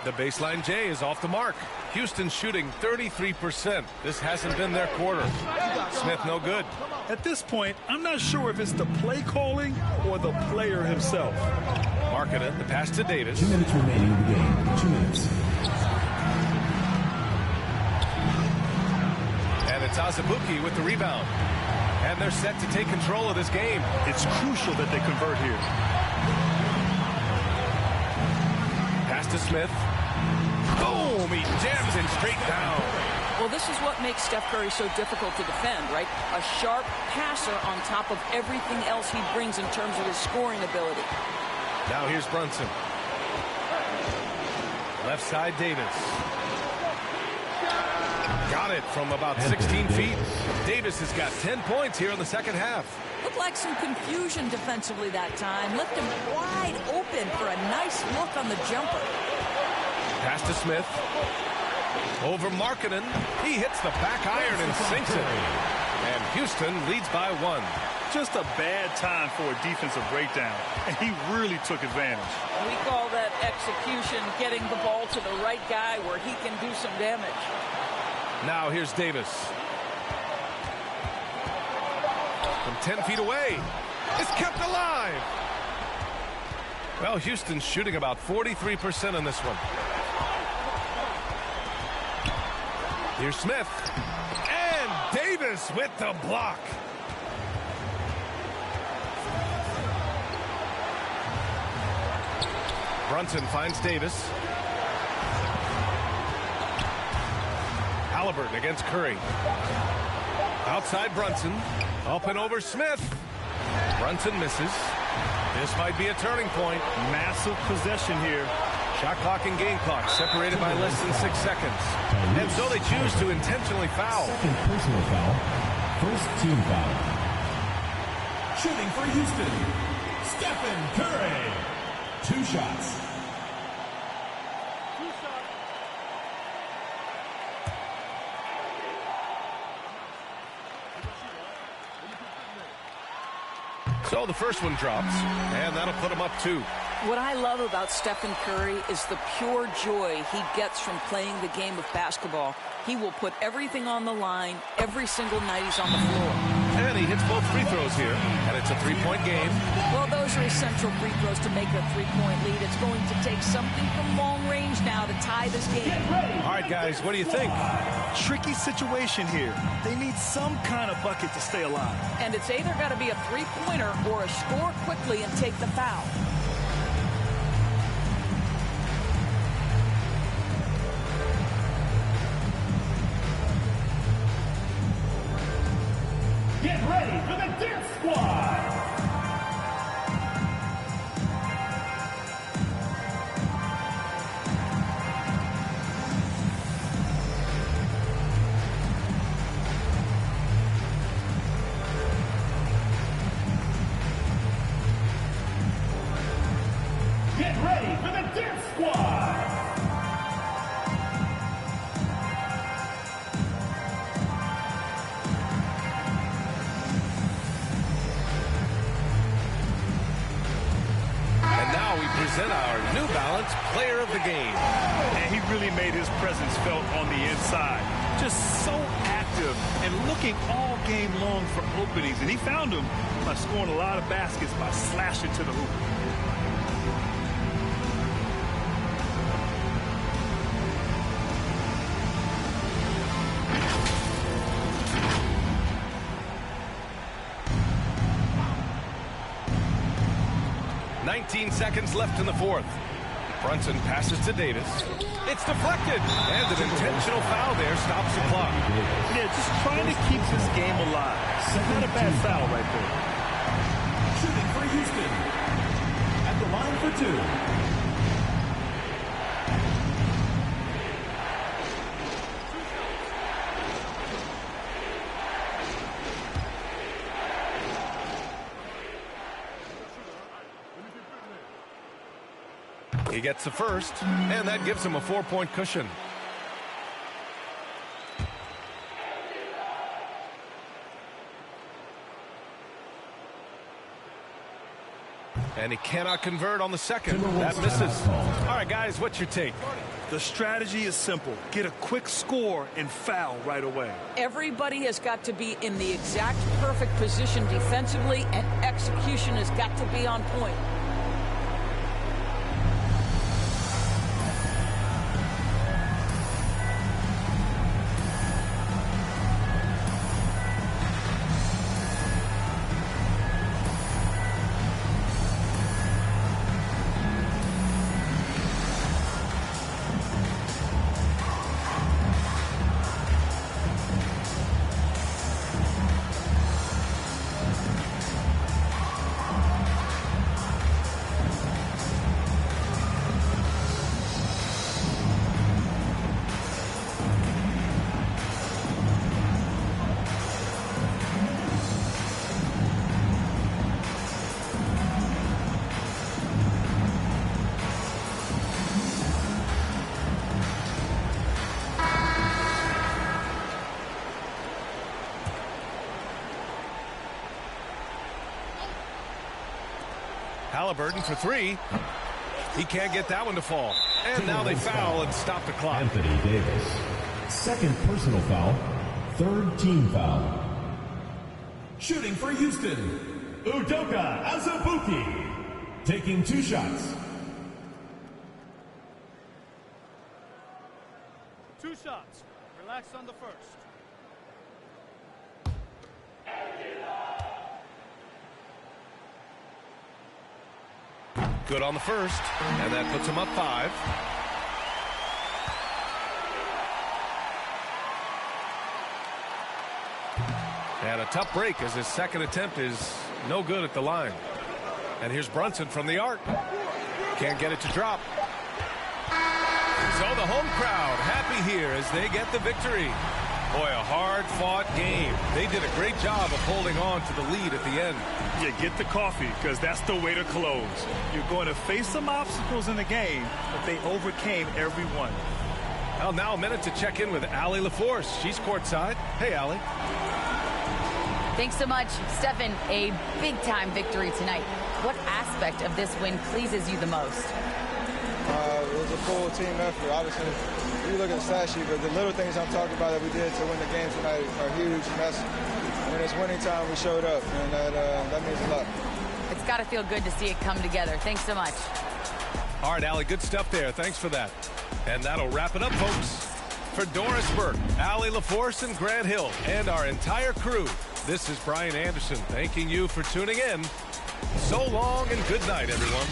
The baseline J is off the mark. Houston shooting 33%. This hasn't been their quarter. Smith no good. At this point, I'm not sure if it's the play calling or the player himself. Markkanen, the pass to Davis. 2 minutes remaining in the game. 2 minutes. And it's Azubuike with the rebound. And they're set to take control of this game. It's crucial that they convert here. Pass to Smith. Boom! He jams it straight down. Well, this is what makes Steph Curry so difficult to defend, right? A sharp passer on top of everything else he brings in terms of his scoring ability. Now here's Brunson. Left side, Davis. Got it from about 16 feet. Davis has got 10 points here in the second half. Looked like some confusion defensively that time. Left him wide open for a nice look on the jumper. Pass to Smith. Over Markkanen. He hits the back iron and sinks it. And Houston leads by 1. Just a bad time for a defensive breakdown. And he really took advantage. We call that execution, getting the ball to the right guy where he can do some damage. Now here's Davis. From 10 feet away. It's kept alive. Well, Houston's shooting about 43% in this one. Here's Smith. And Davis with the block. Brunson finds Davis. Halliburton against Curry. Outside Brunson. Up and over Smith. Brunson misses. This might be a turning point. Massive possession here. Shot clock and game clock separated by less than 6 seconds. And so they choose to intentionally foul. Second personal foul. First team foul. Shooting for Houston, Stephen Curry. 2 shots. So the first one drops, and that'll put him up 2. What I love about Stephen Curry is the pure joy he gets from playing the game of basketball. He will put everything on the line every single night he's on the floor. And he hits both free throws here, and it's a 3-point game. Well, those are essential free throws to make a 3-point lead. It's going to take something from long range now to tie this game. All right, guys, what do you think? Tricky situation here. They need some kind of bucket to stay alive. And it's either got to be a 3-pointer or a score quickly and take the foul. Get ready for the dance squad. Get ready for the dance squad. And now we present our New Balance Player of the Game. And he really made his presence felt on the inside. Just so active and looking all game long for openings. And he found them by scoring a lot of baskets by slashing to the hoop. Seconds left in the fourth. Brunson passes to Davis. It's deflected. And an intentional foul there stops the clock. Yeah, just trying to keep this game alive. Not a bad foul right there. Shooting for Houston. At the line for two. He gets the first, and that gives him a 4-point cushion. And he cannot convert on the second. That misses. All right, guys, what's your take? The strategy is simple. Get a quick score and foul right away. Everybody has got to be in the exact perfect position defensively, and execution has got to be on point. Halliburton for three. He can't get that one to fall. And now they foul and stop the clock. Anthony Davis. Second personal foul. Third team foul. Shooting for Houston. Udoka Azubuike. Taking 2 shots. 2 shots. Relax on the first. Good on the first, and that puts him up 5. And a tough break as his second attempt is no good at the line. And here's Brunson from the arc. Can't get it to drop. So the home crowd happy here as they get the victory. Boy, a hard-fought game. They did a great job of holding on to the lead at the end. Yeah, get the coffee, because that's the way to close. You're going to face some obstacles in the game, but they overcame every one. Well, now a minute to check in with Allie LaForce. She's courtside. Hey, Allie. Thanks so much, Stephen. A big-time victory tonight. What aspect of this win pleases you the most? It was a full team effort. Obviously, you look at the stat sheet, but the little things I'm talking about that we did to win the game tonight are huge. And that's when it's winning time, we showed up, and that means a lot. It's got to feel good to see it come together. Thanks so much. All right, Allie, good stuff there. Thanks for that. And that'll wrap it up, folks. For Doris Burke, Allie LaForce, and Grant Hill, and our entire crew, this is Brian Anderson thanking you for tuning in. So long and good night, everyone.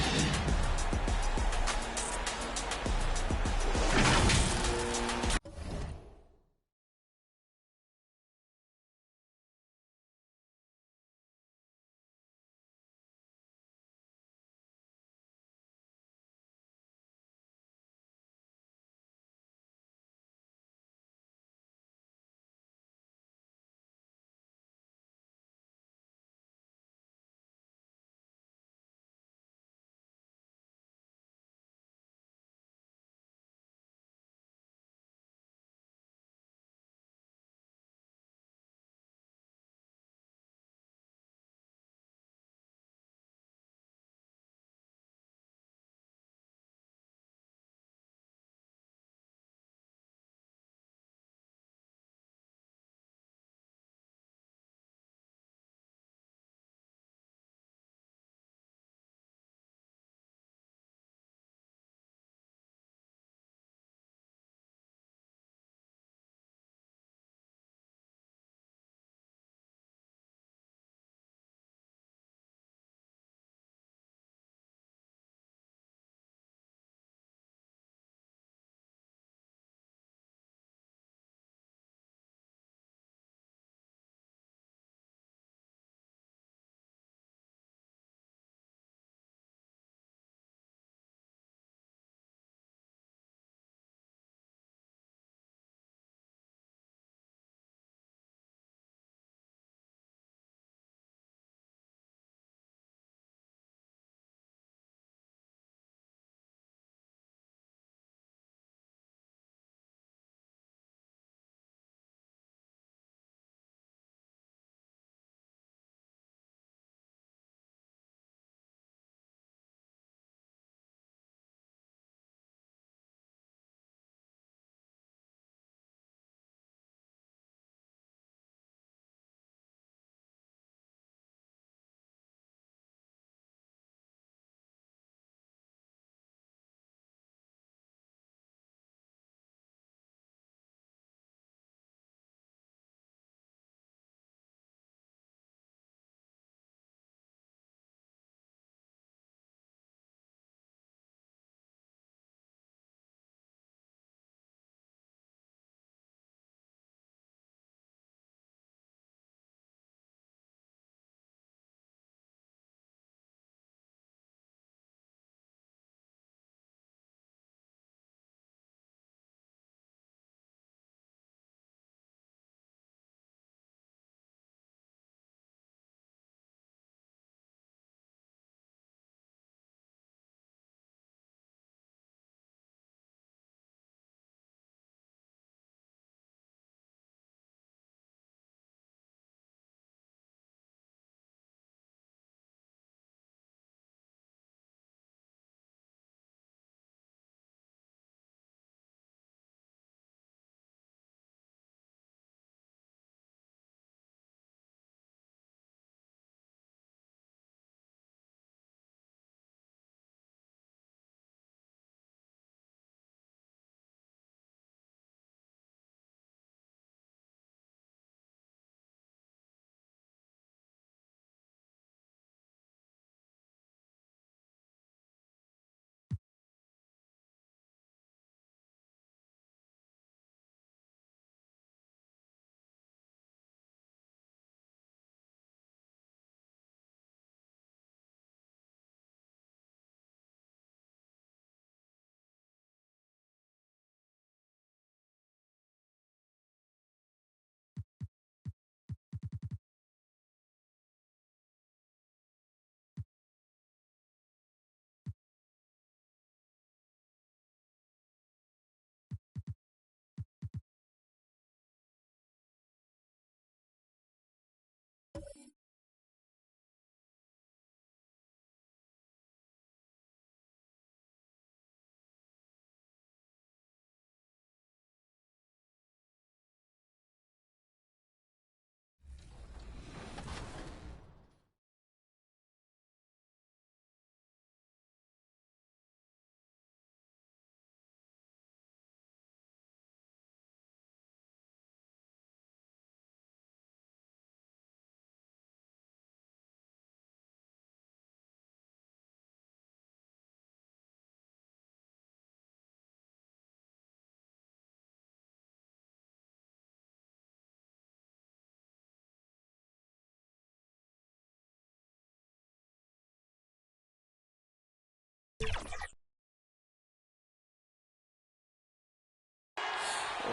For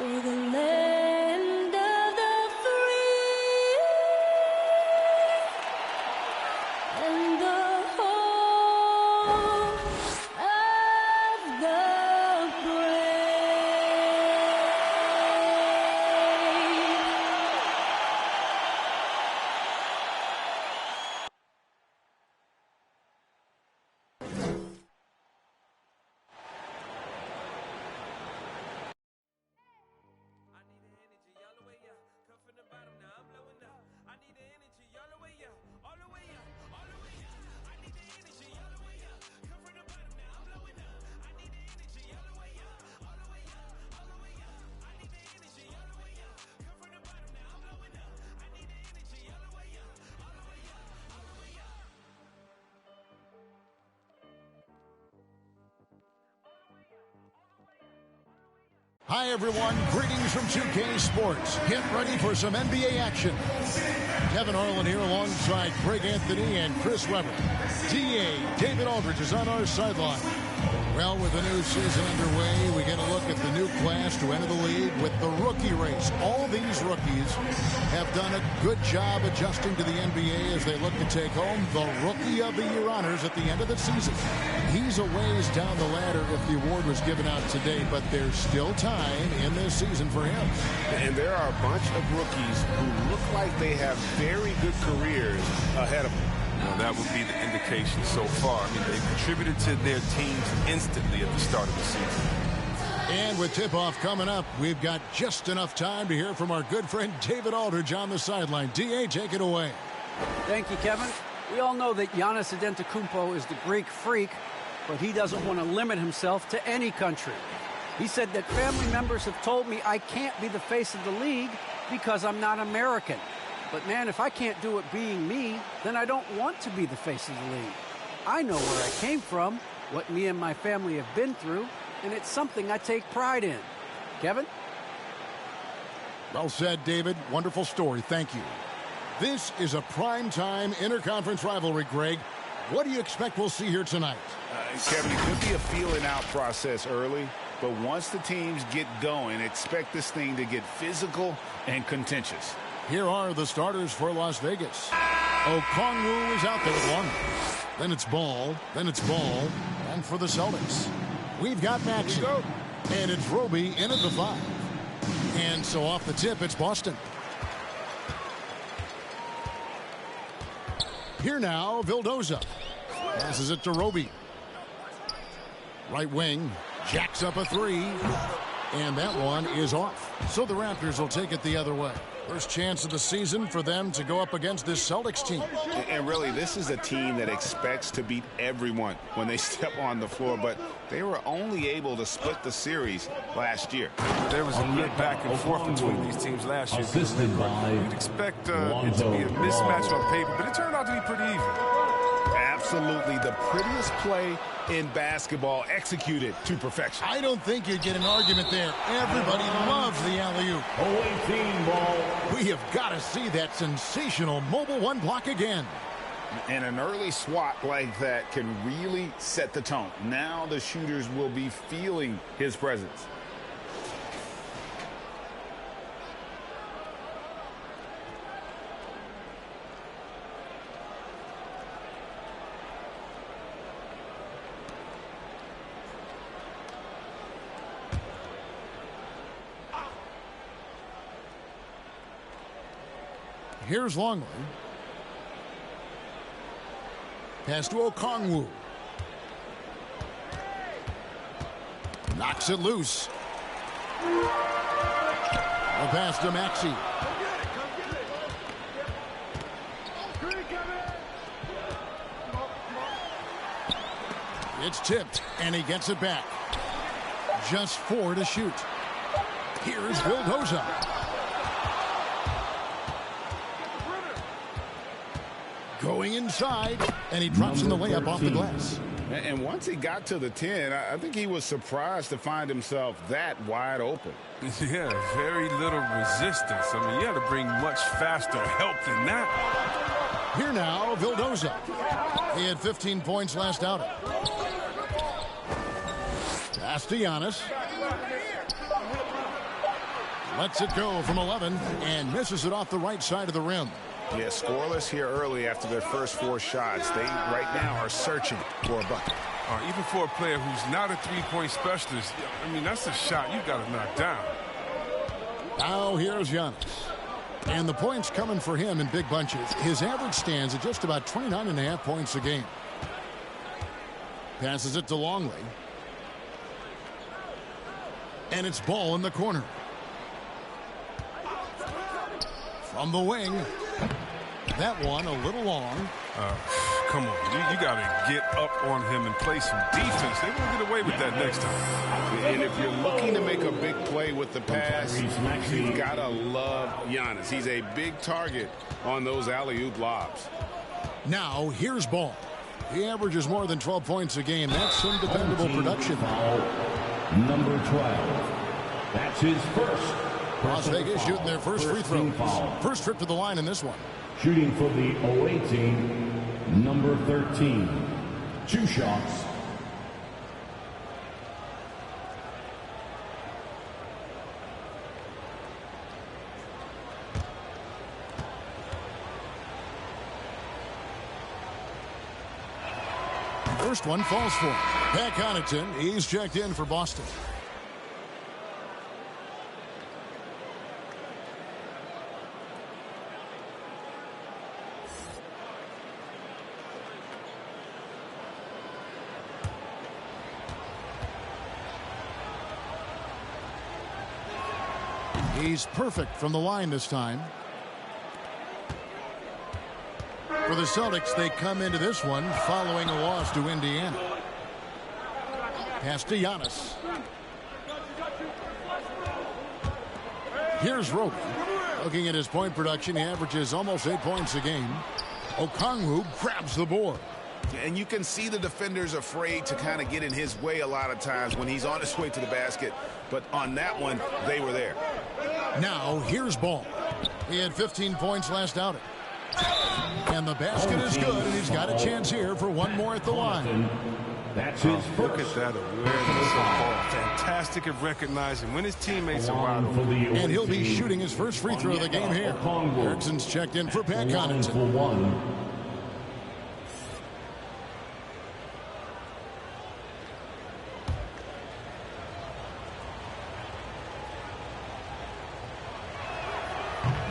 the land of the free and the home of the Hi, everyone. Greetings from 2K Sports. Get ready for some NBA action. Kevin Harlan here alongside Greg Anthony and Chris Webber. DA David Aldridge is on our sideline. Well, with the new season underway, we get a look at the new class to enter the league with the rookie race. All these rookies have done a good job adjusting to the NBA as they look to take home the Rookie of the Year honors at the end of the season. He's a ways down the ladder if the award was given out today, but there's still time in this season for him. And there are a bunch of rookies who look like they have very good careers ahead of them. Well, that would be the indication so far. I mean, they contributed to their teams instantly at the start of the season. And with tip-off coming up, we've got just enough time to hear from our good friend David Aldridge on the sideline. D.A., take it away. Thank you, Kevin. We all know that Giannis Antetokounmpo is the Greek freak, but he doesn't want to limit himself to any country. He said that family members have told me I can't be the face of the league because I'm not American. But, man, if I can't do it being me, then I don't want to be the face of the league. I know where I came from, what me and my family have been through, and it's something I take pride in. Kevin? Well said, David. Wonderful story. Thank you. This is a primetime interconference rivalry, Greg. What do you expect we'll see here tonight? Kevin, it could be a feeling-out process early, but once the teams get going, expect this thing to get physical and contentious. Here are the starters for Las Vegas. Okongwu is out there with one. Then it's Ball. And for the Celtics, we've got Maxey. And it's Roby in at the 5. And so off the tip, it's Boston. Here now, Vildoza. Passes it to Roby. Right wing, jacks up a 3. And that one is off. So the Raptors will take it the other way. First chance of the season for them to go up against this Celtics team. And really, this is a team that expects to beat everyone when they step on the floor, but they were only able to split the series last year. There was a good back and forth between these teams last year. You'd expect it to be a mismatch on paper, but it turned out to be pretty even. Absolutely the prettiest play in basketball, executed to perfection. I don't think you'd get an argument there. Everybody loves the alley-oop. Away team ball. We have got to see that sensational mobile one block again. And an early swat like that can really set the tone. Now the shooters will be feeling his presence. Here's Longley. Pass to Okongwu. Knocks it loose. The pass to Maxey. It's tipped, and he gets it back. Just 4 to shoot. Here's Vildoza. Going inside, and he drops in the layup off the glass. And once he got to the 10, I think he was surprised to find himself that wide open. Yeah, very little resistance. I mean, you had to bring much faster help than that. Here now, Vildoza. He had 15 points last outing. Pass to Giannis. Lets it go from 11 and misses it off the right side of the rim. Yeah, scoreless here early after their first 4 shots. They right now are searching for a bucket. Even for a player who's not a three-point specialist, I mean, that's a shot you got to knock down. Now here's Giannis. And the points coming for him in big bunches. His average stands at just about 29.5 points a game. Passes it to Longley. And it's ball in the corner. From the wing. That one a little long. Come on. You got to get up on him and play some defense. They won't get away with that next time. And if you're looking to make a big play with the pass, you've got to love Giannis. He's a big target on those alley-oop lobs. Now here's Ball. He averages more than 12 points a game. That's some dependable production. Number 12. That's his first. Las Vegas shooting their first free throws. First trip to the line in this one. Shooting for the away team, number 13. 2 shots. First one falls for him. Pat Connaughton, he's checked in for Boston. He's perfect from the line this time. For the Celtics, they come into this one following a loss to Indiana. Pass to Giannis. Here's Roby. Looking at his point production, he averages almost 8 points a game. Okongwu grabs the board. And you can see the defenders afraid to kind of get in his way a lot of times when he's on his way to the basket. But on that one, they were there. Now, here's Ball. He had 15 points last outing. And the basket is good, and he's got a chance here for one more at the line. That's his first. Look at that awareness of ball. Fantastic at recognizing when his teammates are wide open. And he'll be shooting his first free throw of the game here. Erickson's checked in for Pat Connaughton.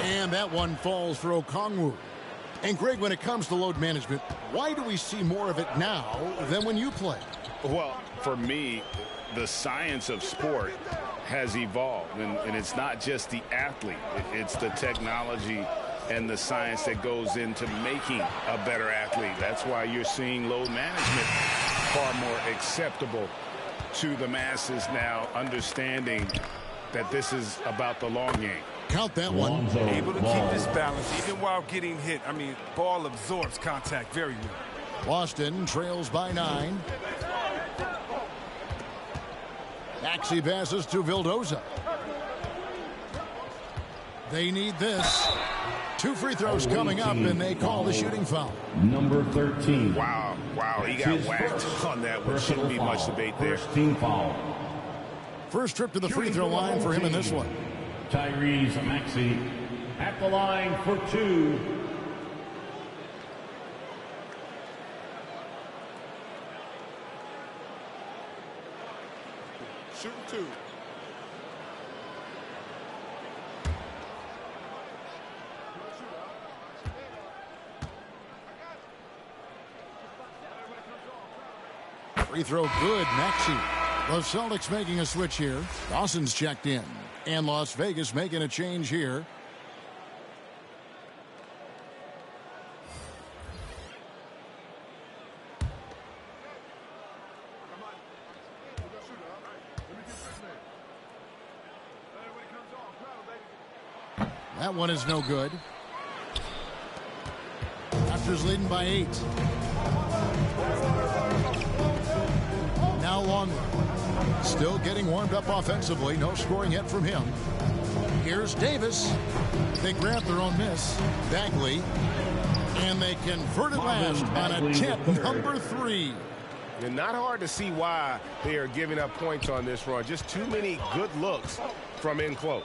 And that one falls for Okongwu. And Greg, when it comes to load management, why do we see more of it now than when you play? Well, for me, the science of sport has evolved. And it's not just the athlete. It's the technology and the science that goes into making a better athlete. That's why you're seeing load management far more acceptable to the masses now, understanding that this is about the long game. Count that one. Able to keep this balance even while getting hit. I mean, ball absorbs contact very well. Boston trails by 9. Maxey passes to Vildoza. They need this. 2 free throws coming up, and they call the shooting foul. Number 13. Wow, he got whacked on that one. Shouldn't be much debate there. First team foul. First trip to the free throw line for him in this one. Tyrese Maxey at the line for 2. Shooting 2. Free throw good, Maxey. The Celtics making a switch here. Dawson's checked in. And Las Vegas making a change here. That one is no good. Raptors leading by 8. Now Longley. Still getting warmed up offensively. No scoring yet from him. Here's Davis. They grab their own miss. Bagley. And they convert it last on attempt number 3. And not hard to see why they are giving up points on this run. Just too many good looks from in close.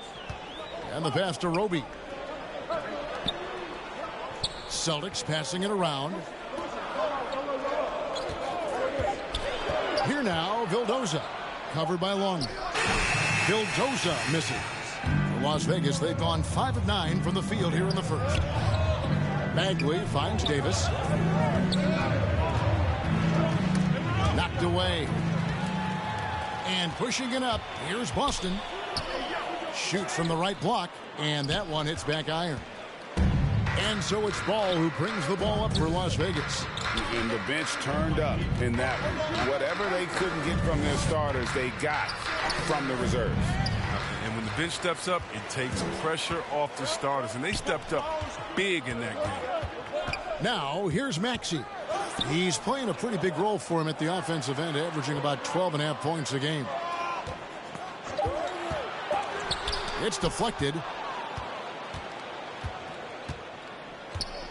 And the pass to Roby. Celtics passing it around. Here now, Vildoza. Covered by Long. Vildoza misses. For Las Vegas, they've gone 5 of 9 from the field here in the first. Bagley finds Davis. Knocked away. And pushing it up, here's Boston. Shoots from the right block, and that one hits back iron. And so it's Ball who brings the ball up for Las Vegas. And the bench turned up in that one. Whatever they couldn't get from their starters, they got from the reserves. And when the bench steps up, it takes pressure off the starters. And they stepped up big in that game. Now, here's Maxey. He's playing a pretty big role for him at the offensive end, averaging about 12.5 points a game. It's deflected.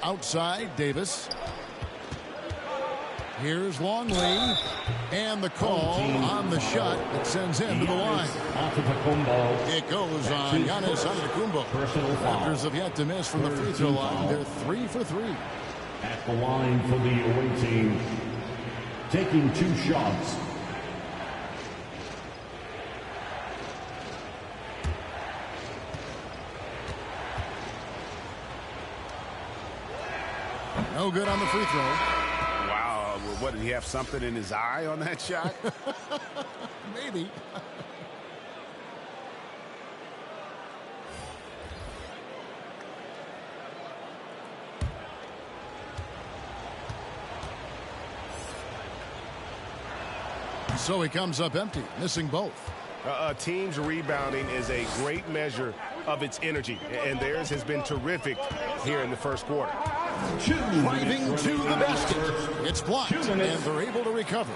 Outside, Davis. Here's Longley. And the call on the shot that sends him to the line. It goes on Giannis Antetokounmpo. Raptors have yet to miss from the free throw line. They're 3 for 3. At the line for the away team, taking 2 shots. No good on the free throw. Wow, what, did he have something in his eye on that shot? Maybe. So he comes up empty, missing both. A team's rebounding is a great measure of its energy, and theirs has been terrific here in the first quarter. Driving to the basket. It's blocked, and they're able to recover.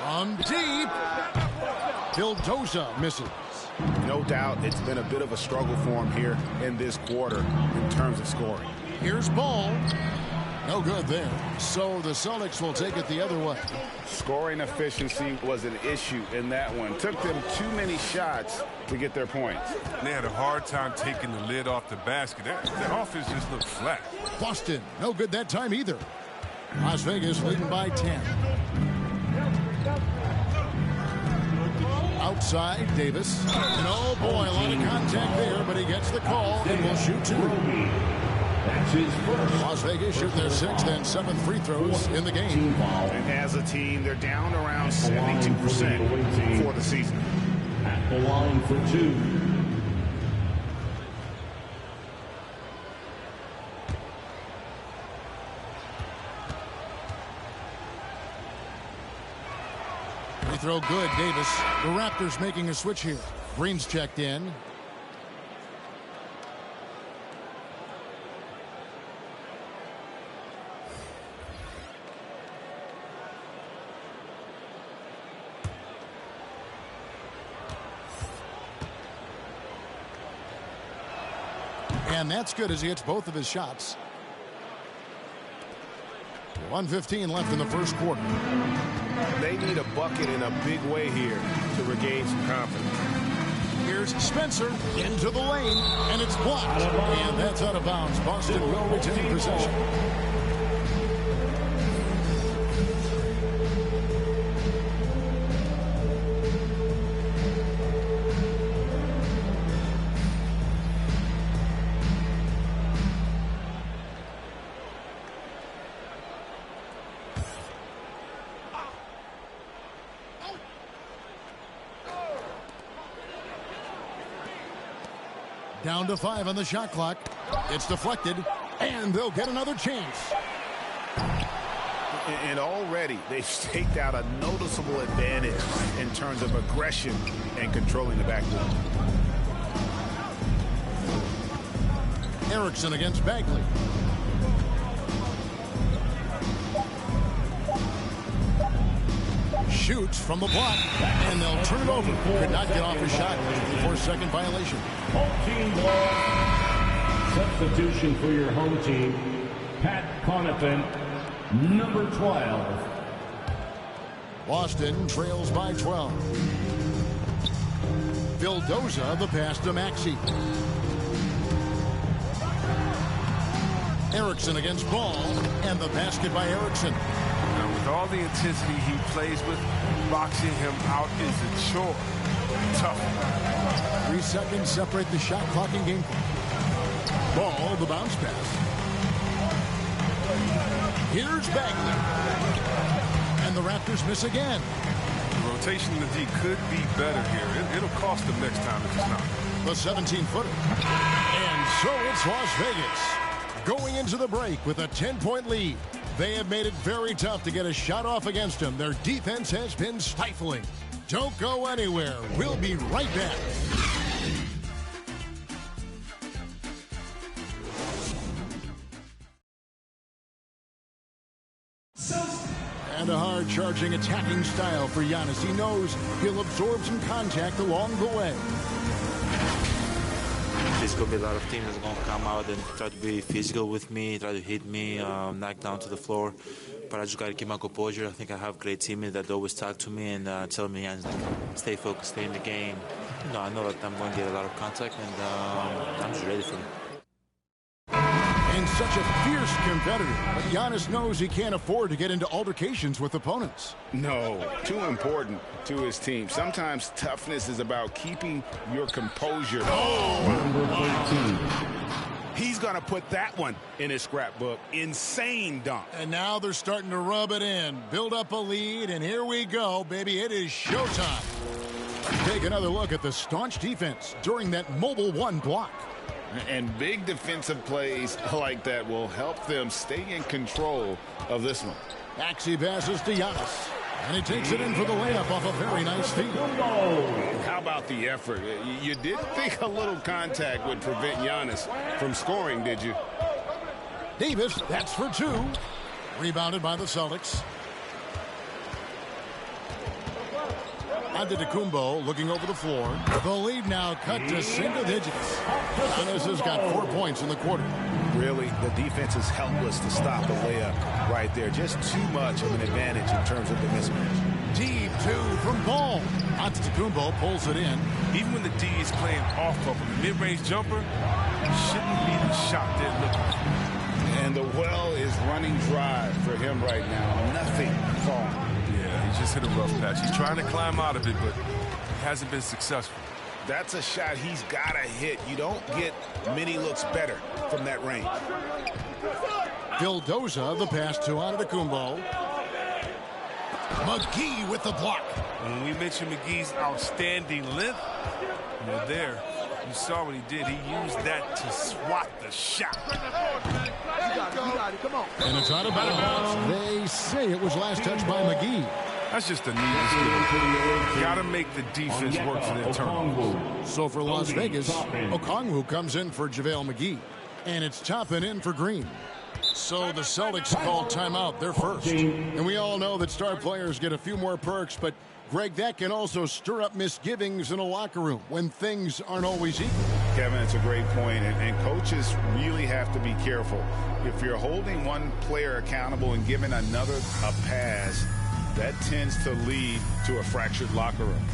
From deep. Vildoza misses. No doubt it's been a bit of a struggle for him here in this quarter in terms of scoring. Here's Ball. No good there. So the Celtics will take it the other way. Scoring efficiency was an issue in that one. Took them too many shots to get their points. They had a hard time taking the lid off the basket. Their offense just looked flat. Boston, no good that time either. Las Vegas leading by 10. Outside, Davis. And oh boy, a lot of contact there, but he gets the call and will shoot 2. That's his first. Las Vegas shoot their 6th and 7th free throws in the game. And as a team, they're down around 72% for the season. At the line for 2. Free throw good, Davis. The Raptors making a switch here. Green's checked in. And that's good as he hits both of his shots. 1:15 left in the first quarter. They need a bucket in a big way here to regain some confidence. Here's Spencer into the lane, and it's blocked. And that's out of bounds. Boston will retain possession. Down to 5 on the shot clock. It's deflected, and they'll get another chance. And already they've staked out a noticeable advantage in terms of aggression and controlling the backcourt. Erickson against Bagley. Shoots from the block, and they'll turn it over. Could not get off his shot. 4-second violation. Home team ball. Substitution for your home team. Pat Connaughton Number 12. Boston trails by 12. Vildoza the pass to Maxey. Erickson against Ball, and the basket by Erickson. Now, with all the intensity he plays with, boxing him out is a chore. Tough. 3 seconds separate the shot clock and game clock. Ball, the bounce pass. Here's Bagley. And the Raptors miss again. The rotation in the D could be better here. It'll cost them next time if it's not. The 17-footer. And so it's Las Vegas. Going into the break with a 10-point lead. They have made it very tough to get a shot off against them. Their defense has been stifling. Don't go anywhere. We'll be right back. And a hard-charging attacking style for Giannis. He knows he'll absorb some contact along the way. There's going to be a lot of teams that's going to come out and try to be physical with me, try to hit me, knock down to the floor. But I just got to keep my composure. I think I have great teammates that always talk to me and tell me, stay focused, stay in the game. You know, I know that I'm going to get a lot of contact, and I'm just ready for it. And such a fierce competitor, but Giannis knows he can't afford to get into altercations with opponents. No, too important to his team. Sometimes toughness is about keeping your composure. He's going to put that one in his scrapbook. Insane dunk. And now they're starting to rub it in, build up a lead, and here we go, baby. It is showtime. Take another look at the staunch defense during that mobile one block. And big defensive plays like that will help them stay in control of this one. Maxey passes to Giannis. And he takes it in for the layup off a very nice feed. How about the effort? You didn't think a little contact would prevent Giannis from scoring, did you? Davis, that's for 2. Rebounded by the Celtics. Antetokounmpo looking over the floor. The lead now cut to single digits. Giannis has got 4 points in the quarter. Really, the defense is helpless to stop the layup right there. Just too much of an advantage in terms of the mismatch. Deep 2 from Ball. Antetokounmpo pulls it in. Even when the D is playing off of a mid-range jumper, shouldn't be the shot they're looking for. And the well is running dry for him right now. Nothing falling. Yeah, he just hit a rough patch. He's trying to climb out of it, but he hasn't been successful. That's a shot he's got to hit. You don't get many looks better from that range. Vildoza, the pass to Antetokounmpo. McGee with the block. When we mentioned McGee's outstanding length, well, there, you saw what he did. He used that to swat the shot. You got it, come on. And it's out of bounds. They say it was last touched by McGee. That's just a needless play. Got to make the defense work for their turnovers. So for Las Vegas, Okongwu comes in for JaVale McGee. And it's Toppin in for Green. So the Celtics call timeout. They're first. And we all know that star players get a few more perks, but Greg, that can also stir up misgivings in a locker room when things aren't always equal. Kevin, it's a great point, and coaches really have to be careful. If you're holding one player accountable and giving another a pass, that tends to lead to a fractured locker room.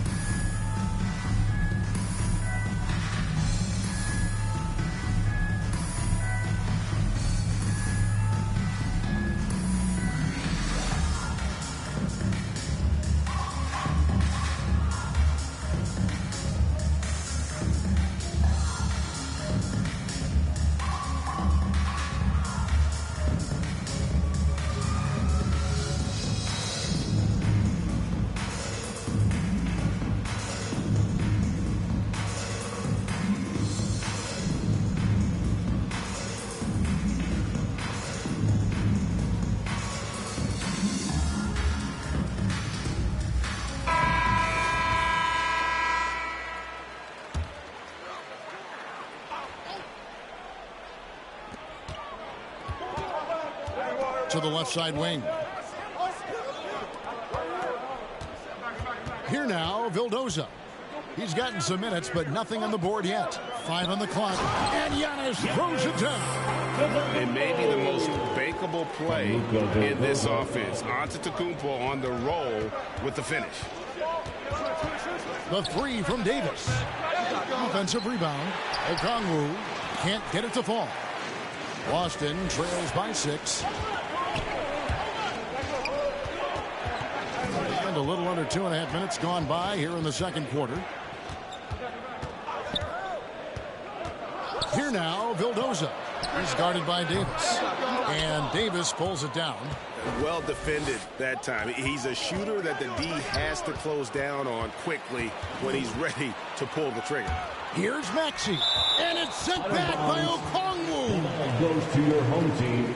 To the left side wing. Here now, Vildoza. He's gotten some minutes, but nothing on the board yet. 5 on the clock, and Giannis throws it down. And maybe the most bankable play in this offense. Antetokounmpo on the roll with the finish. The 3 from Davis. Offensive rebound. Okongwu can't get it to fall. Boston trails by 6. And a little under 2.5 minutes gone by here in the second quarter. Here now, Vildoza. He's guarded by Davis. And Davis pulls it down. Well defended that time. He's a shooter that the D has to close down on quickly when he's ready to pull the trigger. Here's Maxey. And it's sent back by Okongwu. Goes to your home team.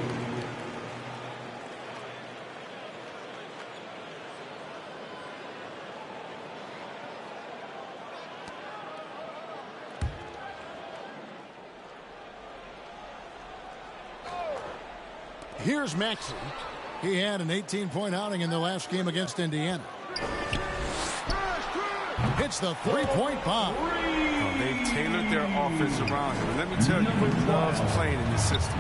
Here's Maxey. He had an 18-point outing in their last game against Indiana. Hits the three-point bomb. They've tailored their offense around him. And let me tell you, he loves playing in this system.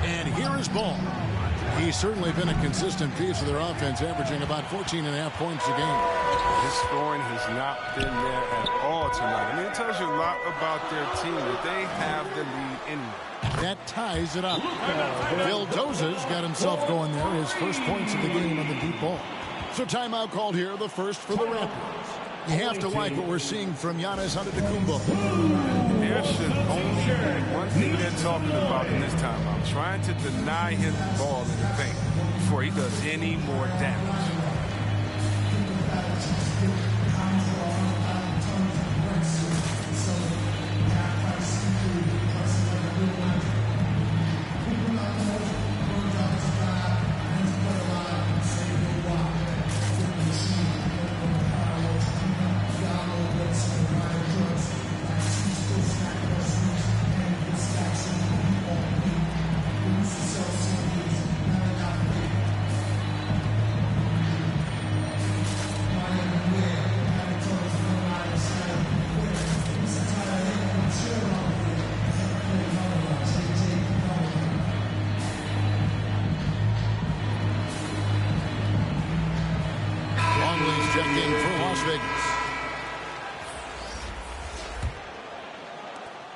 And here is Ball. He's certainly been a consistent piece of their offense, averaging about 14.5 points a game. His scoring has not been there at all tonight. I mean, it tells you a lot about their team that they have the lead anyway. That ties it up. Vildoza's got himself going there. His first points of the game on the deep ball. So timeout called here, the first for the Raptors. You have to like what we're seeing from Giannis Antetokounmpo. There should only be one thing they're talking about in this timeout. Trying to deny him the ball in the paint before he does any more damage.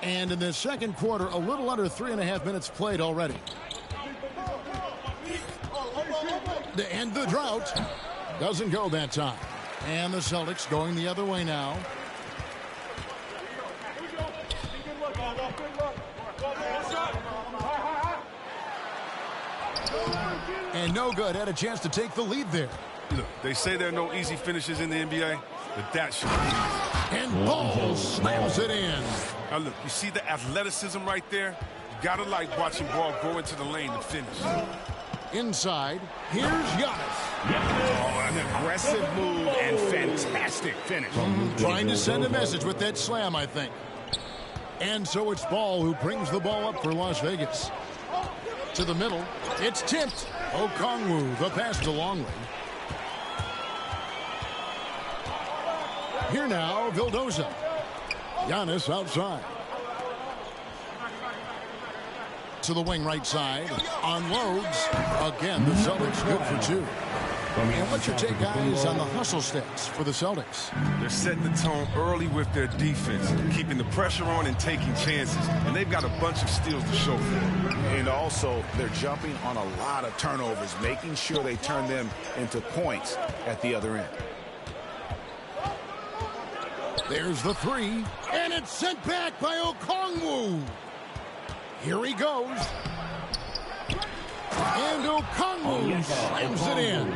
And in the second quarter, a little under 3.5 minutes played already. To end the drought, doesn't go that time. And the Celtics going the other way now. And no good. Had a chance to take the lead there. Look, they say there are no easy finishes in the NBA, but that should be easy. And Ball slams it in. Now look, you see the athleticism right there? You gotta like watching Ball go into the lane to finish. Inside, here's Giannis. Oh, an aggressive move and fantastic finish. Trying to send a message with that slam, I think. And so it's Ball who brings the ball up for Las Vegas. To the middle, it's tipped. Okongwu, the pass to Longley. Here now, Vildoza. Giannis outside. To the wing right side. Unloads. Again, the Celtics good for 2. And what's your take, guys, on the hustle stats for the Celtics? They're setting the tone early with their defense, keeping the pressure on and taking chances. And they've got a bunch of steals to show for it. And also, they're jumping on a lot of turnovers, making sure they turn them into points at the other end. There's the 3, and it's sent back by Okongwu. Here he goes. And Okongwu slams it in.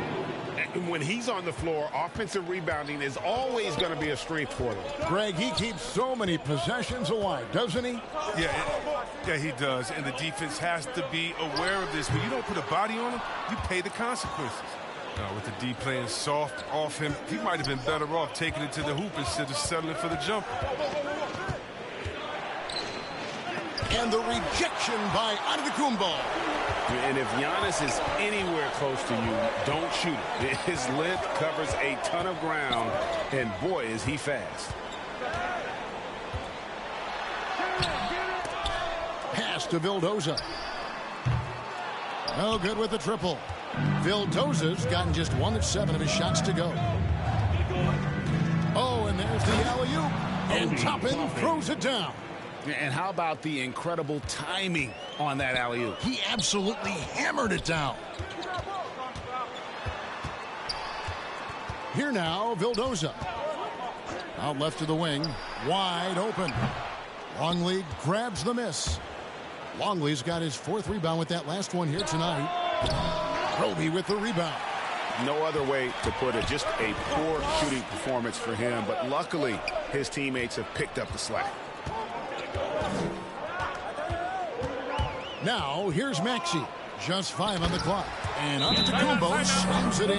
And when he's on the floor, offensive rebounding is always going to be a strength for them. Greg, he keeps so many possessions alive, doesn't he? Yeah, he does. And the defense has to be aware of this. When you don't put a body on him, you pay the consequences. With the D playing soft off him, he might have been better off taking it to the hoop instead of settling for the jumper. And the rejection by Antetokounmpo. And if Giannis is anywhere close to you, don't shoot it. His length covers a ton of ground, and boy, is he fast. Pass to Vildoza. No good with the triple. Vildoza's gotten just 1 of 7 of his shots to go. Oh, and there's the alley-oop. And Toppin throws it down. And how about the incredible timing on that alley-oop? He absolutely hammered it down. Here now, Vildoza. Out left to the wing. Wide open. Longley grabs the miss. Longley's got his 4th rebound with that last one here tonight. Roby with the rebound. No other way to put it. Just a poor shooting performance for him. But luckily, his teammates have picked up the slack. Now, here's Maxey. Just 5 on the clock. And Antetokounmpo slams it in.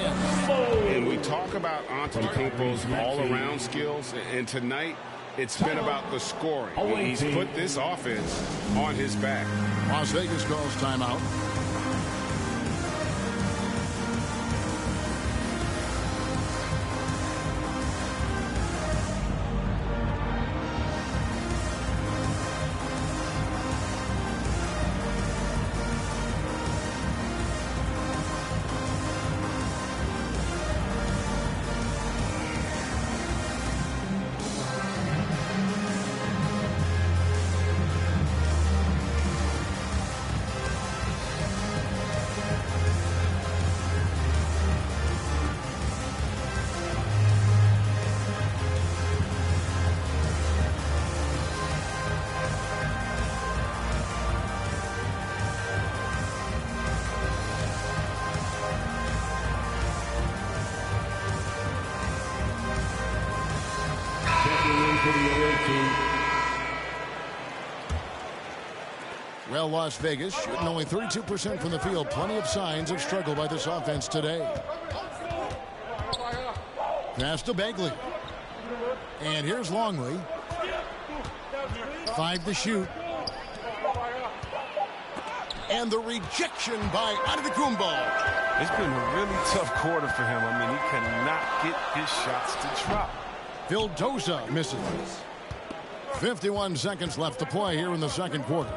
And we talk about Antetokounmpo's all-around skills. And tonight, it's been about the scoring. He's put this offense on his back. Las Vegas calls timeout. Well, Las Vegas shooting only 32% from the field. Plenty of signs of struggle by this offense today. Pass to Bagley. And here's Longley. 5 to shoot. And the rejection by Antetokounmpo. It's been a really tough quarter for him. I mean, he cannot get his shots to drop. Vildoza misses. 51 seconds left to play here in the second quarter.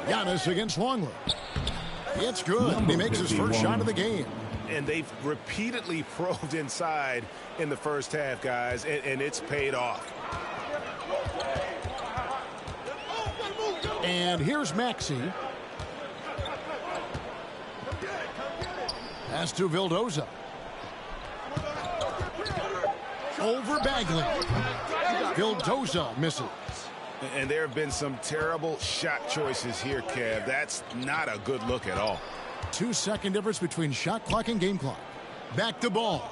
Giannis against Longley. It's good. He makes his first shot of the game. And they've repeatedly probed inside in the first half, guys, and it's paid off. And here's Maxey. Pass to Vildoza. Over Bagley. Vildoza misses. And there have been some terrible shot choices here, Kev. That's not a good look at all. 2-second difference between shot clock and game clock. Back to ball.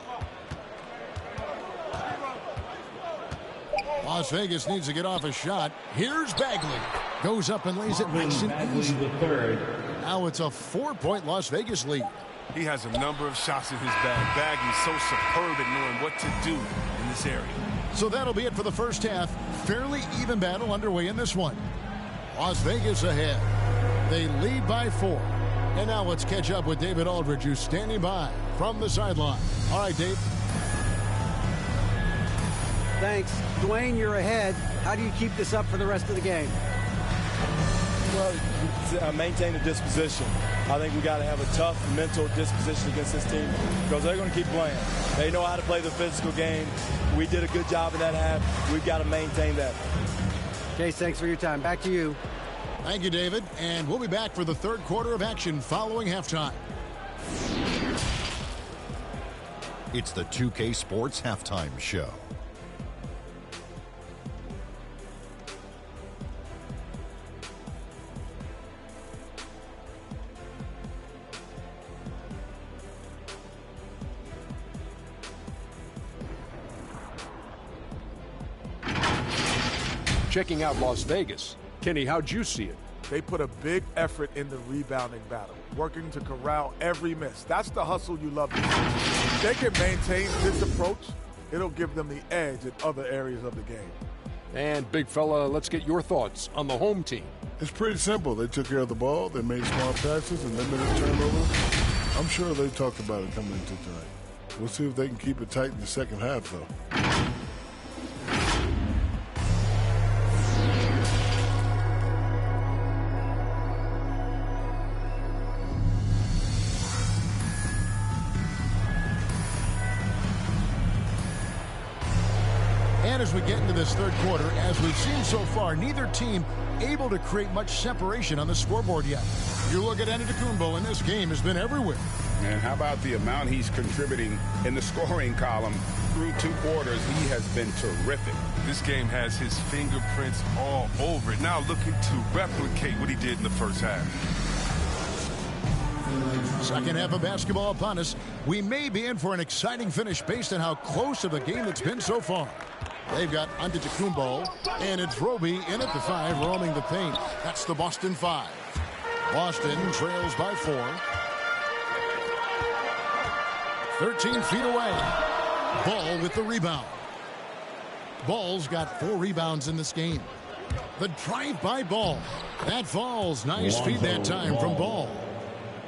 Las Vegas needs to get off a shot. Here's Bagley. Goes up and lays it nice and easy. Now it's a 4-point Las Vegas lead. He has a number of shots in his bag. Bagley's so superb at knowing what to do in this area. So that'll be it for the first half. Fairly even battle underway in this one. Las Vegas ahead. They lead by 4. And now let's catch up with David Aldridge, who's standing by from the sideline. All right, Dave. Thanks. Dwayne, you're ahead. How do you keep this up for the rest of the game? Well, maintain the disposition. I think we got to have a tough mental disposition against this team because they're going to keep playing. They know how to play the physical game. We did a good job in that half. We've got to maintain that. Case, thanks for your time. Back to you. Thank you, David. And we'll be back for the third quarter of action following halftime. It's the 2K Sports Halftime Show. Checking out Las Vegas. Kenny, how'd you see it? They put a big effort in the rebounding battle, working to corral every miss. That's the hustle you love to see. If they can maintain this approach, it'll give them the edge in other areas of the game. And, big fella, let's get your thoughts on the home team. It's pretty simple. They took care of the ball, they made smart passes, and limited turnovers. I'm sure they talked about it coming into tonight. We'll see if they can keep it tight in the second half, though. And as we get into this third quarter, as we've seen so far, neither team able to create much separation on the scoreboard yet. You look at Antetokounmpo, and this game has been everywhere. And how about the amount he's contributing in the scoring column through 2 quarters? He has been terrific. This game has his fingerprints all over it. Now looking to replicate what he did in the first half. Second half of basketball upon us. We may be in for an exciting finish based on how close of a game it's been so far. They've got Antetokounmpo, and it's Roby in at the 5, roaming the paint. That's the Boston 5. Boston trails by 4. 13 feet away. Ball with the rebound. Ball's got 4 rebounds in this game. The drive by Ball. That falls. Nice feed that time from Ball.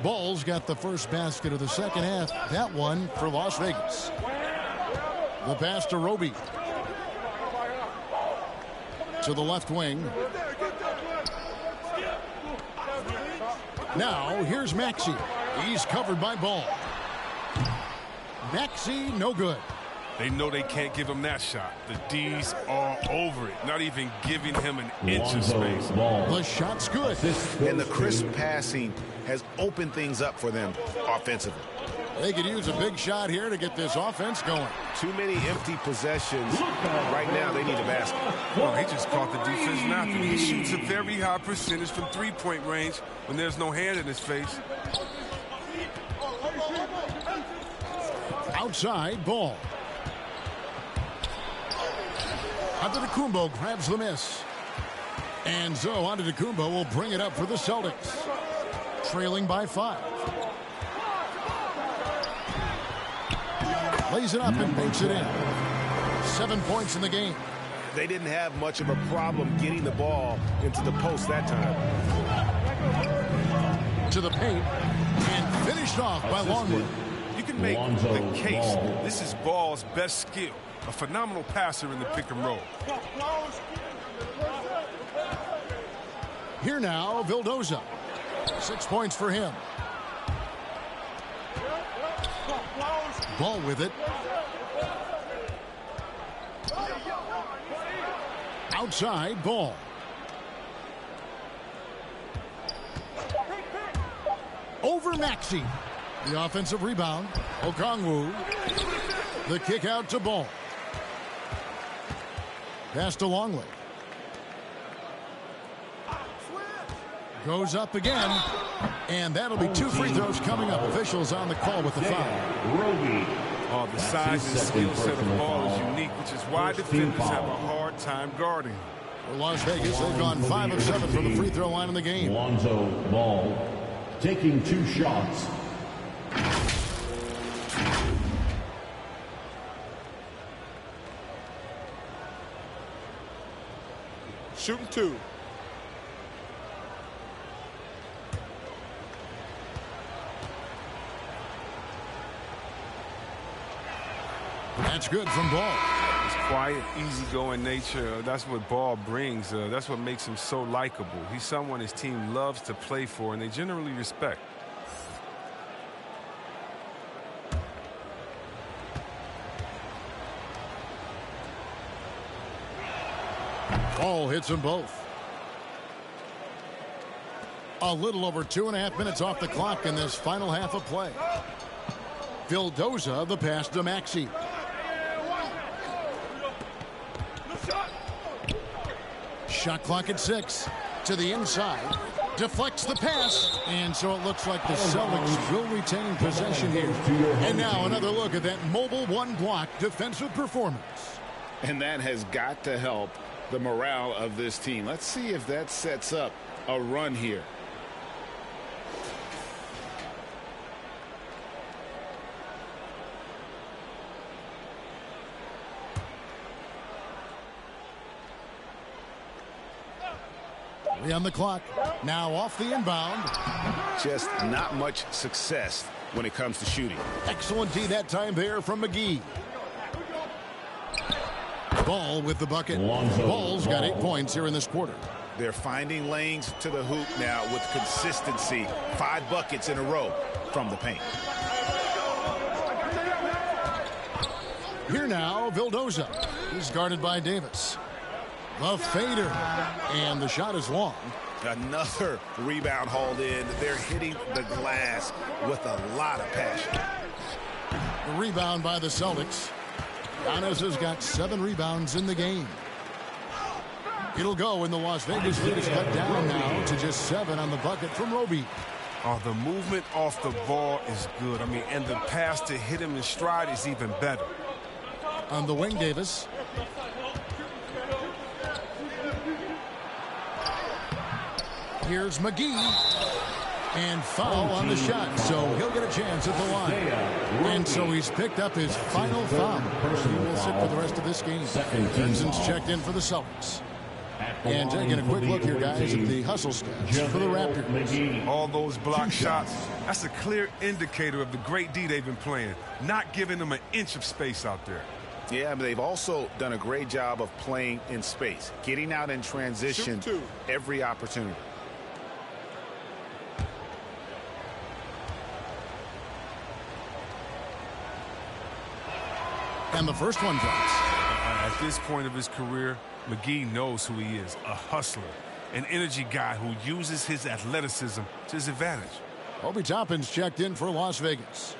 Ball's got the first basket of the second half. That one for Las Vegas. The pass to Roby. To the left wing. Now here's Maxey. He's covered by Ball. Maxey, no good. They know they can't give him that shot. The D's all over it, not even giving him an inch of space. The shot's good. And the crisp passing has opened things up for them offensively. They could use a big shot here to get this offense going. Too many empty possessions. Right now, they need a basket. Well, he just caught the defense napping. He shoots a very high percentage from three-point range when there's no hand in his face. Outside Ball. Antetokounmpo grabs the miss. And so Antetokounmpo will bring it up for the Celtics. Trailing by 5. Lays it up and makes it in. 7 points in the game. They didn't have much of a problem getting the ball into the post that time. To the paint and finished off by Longwood. You can make the case this is Ball's best skill. A phenomenal passer in the pick and roll. Here now, Vildoza. 6 points for him. Ball with it. Outside Ball. Over Maxey. The offensive rebound. Okongwu. The kick out to Ball. Pass to Longley. Goes up again. And that'll be 2 free throws coming up. Officials on the call with the foul. Oh, the size and skill set of Ball is unique, which is why defenders have a hard time guarding. For Las Vegas, they've gone 5 of 7 from the free throw line in the game. Lonzo Ball taking 2 shots. Shooting 2. That's good from Ball. His quiet, easygoing nature, that's what Ball brings. That's what makes him so likable. He's someone his team loves to play for, and they generally respect. Ball hits them both. A little over 2.5 minutes off the clock in this final half of play. Vildoza, the pass to Maxey. Shot clock at 6. To the inside. Deflects the pass. And so it looks like the Celtics will retain possession here. And now another look at that mobile one-block defensive performance. And that has got to help the morale of this team. Let's see if that sets up a run here. 3 on the clock. Now off the inbound. Just not much success when it comes to shooting. Excellent D that time there from McGee. Ball with the bucket. Ball's got 8 points here in this quarter. They're finding lanes to the hoop now with consistency. 5 buckets in a row from the paint. Here now, Vildoza. He's guarded by Davis. The fader. And the shot is long. Another rebound hauled in. They're hitting the glass with a lot of passion. The rebound by the Celtics. Giannis has got 7 rebounds in the game. It'll go, and the Las Vegas lead is cut down now to just 7 on the bucket from Roby. Oh, the movement off the ball is good. I mean, and the pass to hit him in stride is even better. On the wing, Davis. Here's McGee. And foul on the shot, so he'll get a chance at the line. And so he's picked up his final foul. He will sit for the rest of this game. Benson's checked in for the Celtics. And taking a quick look here, guys, at the hustle stats for the Raptors. All those block shots, that's a clear indicator of the great D they've been playing, not giving them an inch of space out there. Yeah, but they've also done a great job of playing in space, getting out in transition every opportunity. And the first one drops. At this point of his career, McGee knows who he is, a hustler, an energy guy who uses his athleticism to his advantage. Obi Toppin's checked in for Las Vegas.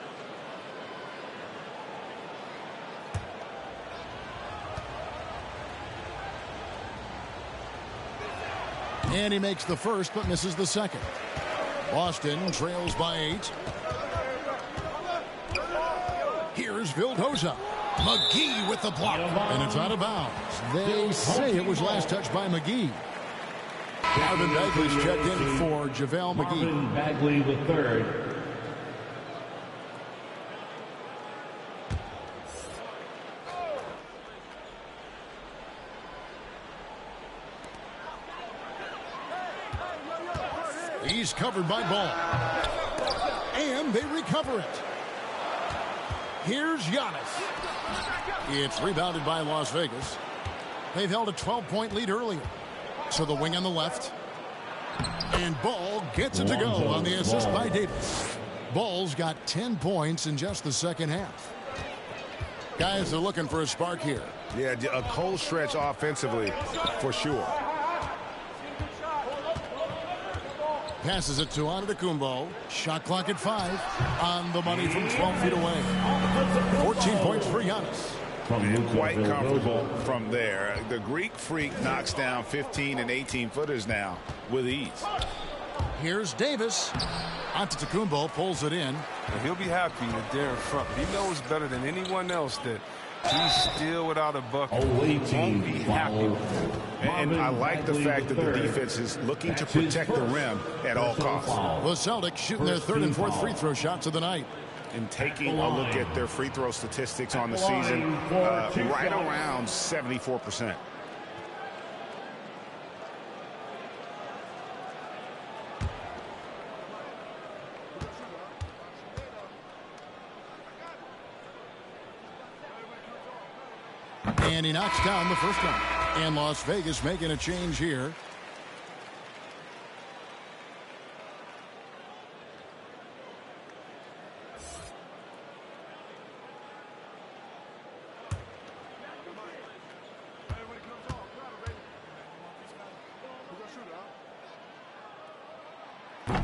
And he makes the first but misses the second. Boston trails by 8. Here's Vildoza. McGee with the block. And it's out of bounds. They say it was last touched by McGee. Marvin Bagley's checked in for JaVale McGee. Marvin Bagley with third. He's covered by Ball. And they recover it. Here's Giannis. It's rebounded by Las Vegas. They've held a 12-point lead earlier. So the wing on the left. And Ball gets it to go on the assist by Davis. Ball's got 10 points in just the second half. Guys are looking for a spark here. Yeah, a cold stretch offensively for sure. Passes it to Antetokounmpo. Shot clock at 5. On the money from 12 feet away. 14 points for Giannis. And quite comfortable from there. The Greek Freak knocks down 15 and 18-footers now with ease. Here's Davis. Antetokounmpo pulls it in. And he'll be happy that they're in front. He knows better than anyone else that he's still without a bucket. He won't be happy with it. And I like the fact that the defense is looking to protect the rim at all costs. The Celtics shooting their 3rd and 4th free throw shots of the night. And taking a look at their free throw statistics on the season, right around 74%. And he knocks down the first one. And Las Vegas making a change here.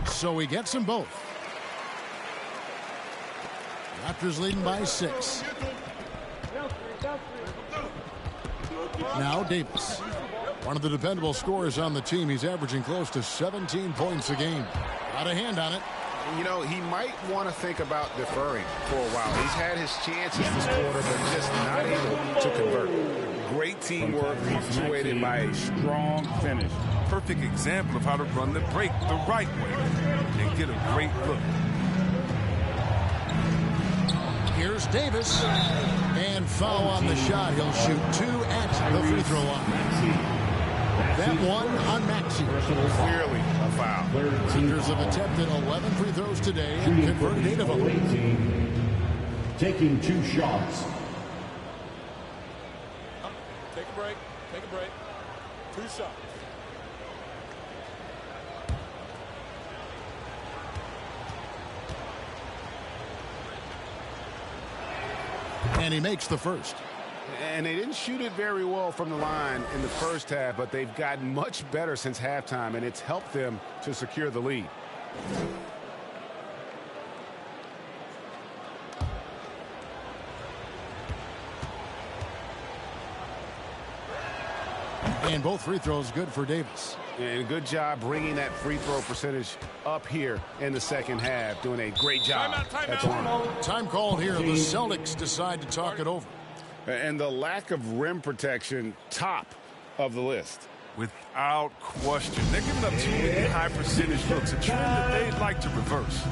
So he gets them both. Raptors leading by 6. Now Davis. One of the dependable scorers on the team. He's averaging close to 17 points a game. Got a hand on it. You know, he might want to think about deferring for a while. He's had his chances this quarter, but just not able to convert. Great teamwork punctuated by a strong finish. Perfect example of how to run the break the right way and get a great look. Here's Davis. And foul on the shot. He'll shoot 2 at the free throw line. That one on Maxey. Clearly a foul. Raptors have attempted 11 free throws today and converted 8 of them. Taking 2 shots. Take a break. Take a break. 2 shots. And he makes the first. And they didn't shoot it very well from the line in the first half, but they've gotten much better since halftime, and it's helped them to secure the lead. And both free throws good for Davis. And good job bringing that free throw percentage up here in the second half. Doing a great job. Time called here. The Celtics decide to talk it over. And the lack of rim protection, top of the list. Without question. They're giving up too many high percentage looks. A trend that they'd like to reverse.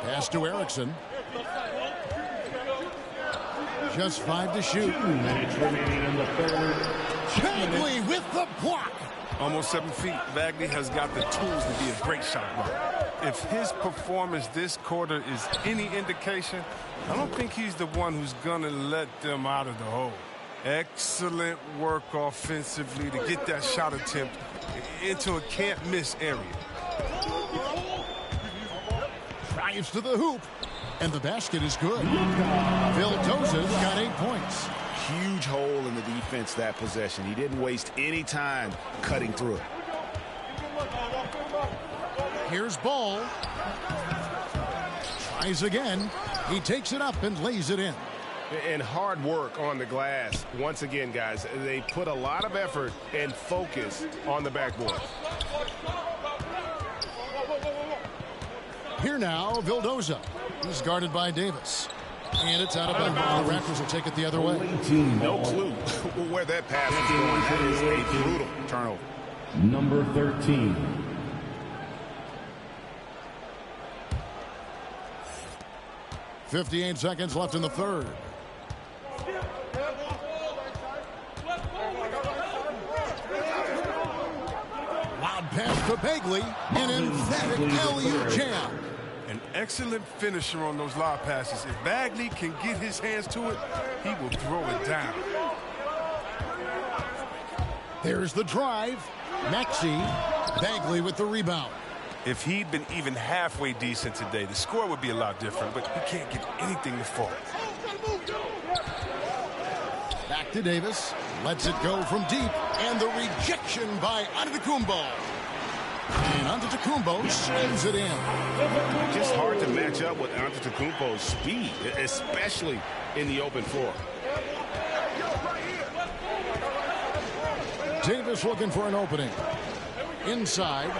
Pass to Erickson. Just 5 to shoot. 2 minutes remaining in the third. Bagley with the block. Almost 7 feet. Bagley has got the tools to be a great shot blocker. If his performance this quarter is any indication, I don't think he's the one who's going to let them out of the hole. Excellent work offensively to get that shot attempt into a can't-miss area. Drives to the hoop, and the basket is good. Vildoza's got 8 points. Huge hole in the defense that possession. He didn't waste any time cutting through it. Here's Ball. Tries again. He takes it up and lays it in. And hard work on the glass. Once again, guys, they put a lot of effort and focus on the backboard. Here now, Vildoza. He's guarded by Davis. And it's out of bounds. The Raptors will take it the other way. No clue where that pass is going. That is a brutal turnover. Number 13. .58 seconds left in the third. Loud pass to Bagley. An emphatic alley-oop jam. An excellent finisher on those lob passes. If Bagley can get his hands to it, he will throw it down. There's the drive. Maxey. Bagley with the rebound. If he'd been even halfway decent today, the score would be a lot different, but he can't get anything to fall. Back to Davis. Lets it go from deep. And the rejection by Antetokounmpo. And Antetokounmpo slams it in. Just hard to match up with Antetokounmpo's speed, especially in the open floor. Davis looking for an opening. Inside.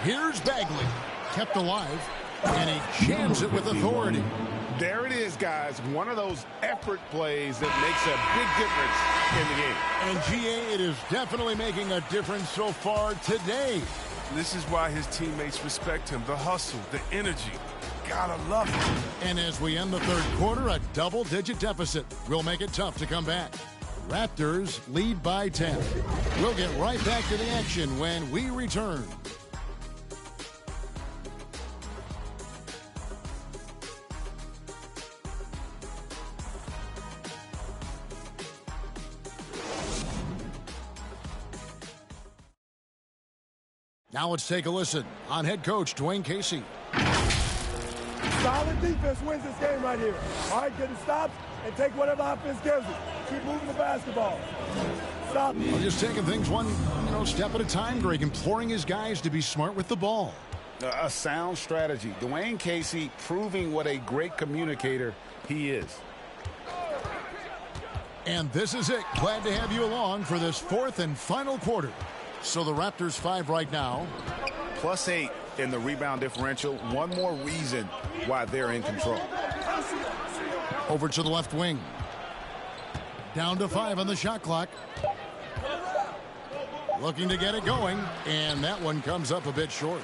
Here's Bagley. Kept alive. And he jams it with authority. There it is, guys. One of those effort plays that makes a big difference in the game. And GA, it is definitely making a difference so far today. This is why his teammates respect him. The hustle, the energy. Gotta love it. And as we end the third quarter, a double-digit deficit will make it tough to come back. Raptors lead by 10. We'll get right back to the action when we return. Now let's take a listen on head coach Dwayne Casey. Solid defense wins this game right here. All right, get the stops and take whatever offense gives us. Keep moving the basketball. Stop. Well, just taking things one step at a time, Greg, imploring his guys to be smart with the ball. A sound strategy. Dwayne Casey proving what a great communicator he is. And this is it. Glad to have you along for this fourth and final quarter. So the Raptors 5 right now. +8 in the rebound differential. One more reason why they're in control. Over to the left wing. Down to 5 on the shot clock. Looking to get it going. And that one comes up a bit short.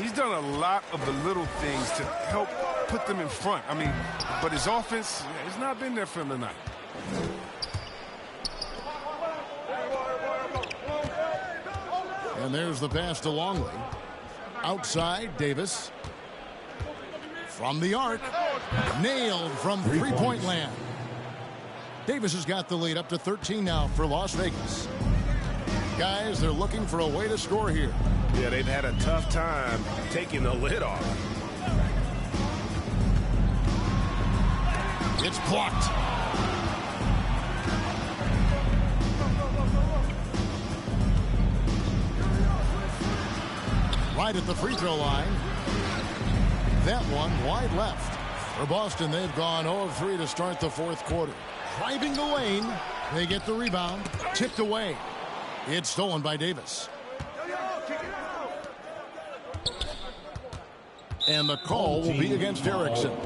He's done a lot of the little things to help put them in front. I mean, but his offense has not been there for him tonight. And there's the pass to Longley. Outside, Davis. From the arc. Nailed from three-point land. Davis has got the lead up to 13 now for Las Vegas. Guys, they're looking for a way to score here. Yeah, they've had a tough time taking the lid off. It's blocked. Right at the free throw line. That one wide left. For Boston, they've gone 0 of 3 to start the fourth quarter. Driving the lane. They get the rebound. Tipped away. It's stolen by Davis. And the call will be against Erickson.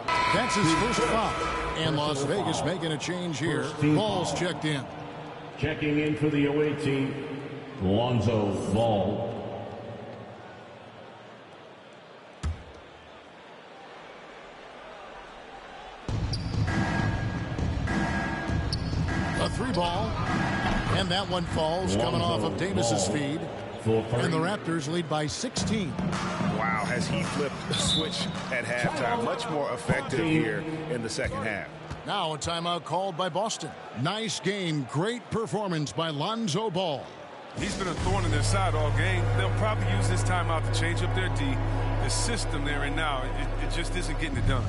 That's his first foul. And Las Vegas making a change here. Ball's checked in. Checking in for the away team, Lonzo Ball. A 3-ball. And that one falls, coming off of Davis's feed. And the Raptors lead by 16. Wow, has he flipped the switch at halftime? Much more effective here in the second half. Now a timeout called by Boston. Nice game. Great performance by Lonzo Ball. He's been a thorn in their side all game. They'll probably use this timeout to change up their D. The system they're in now, it just isn't getting it done.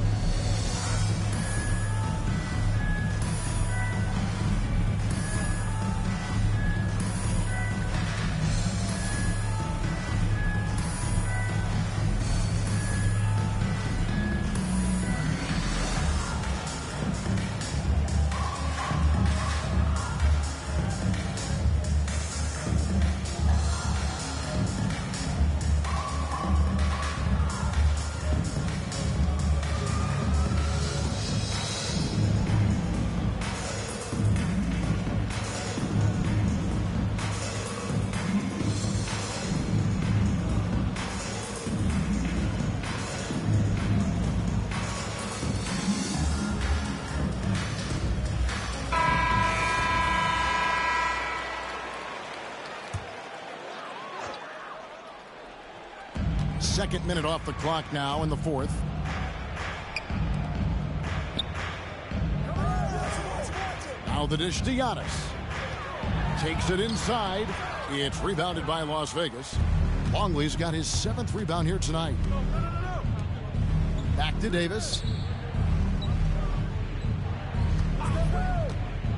Second minute off the clock now in the fourth. Now the dish to Giannis. Takes it inside. It's rebounded by Las Vegas. Longley's got his 7th rebound here tonight. Back to Davis.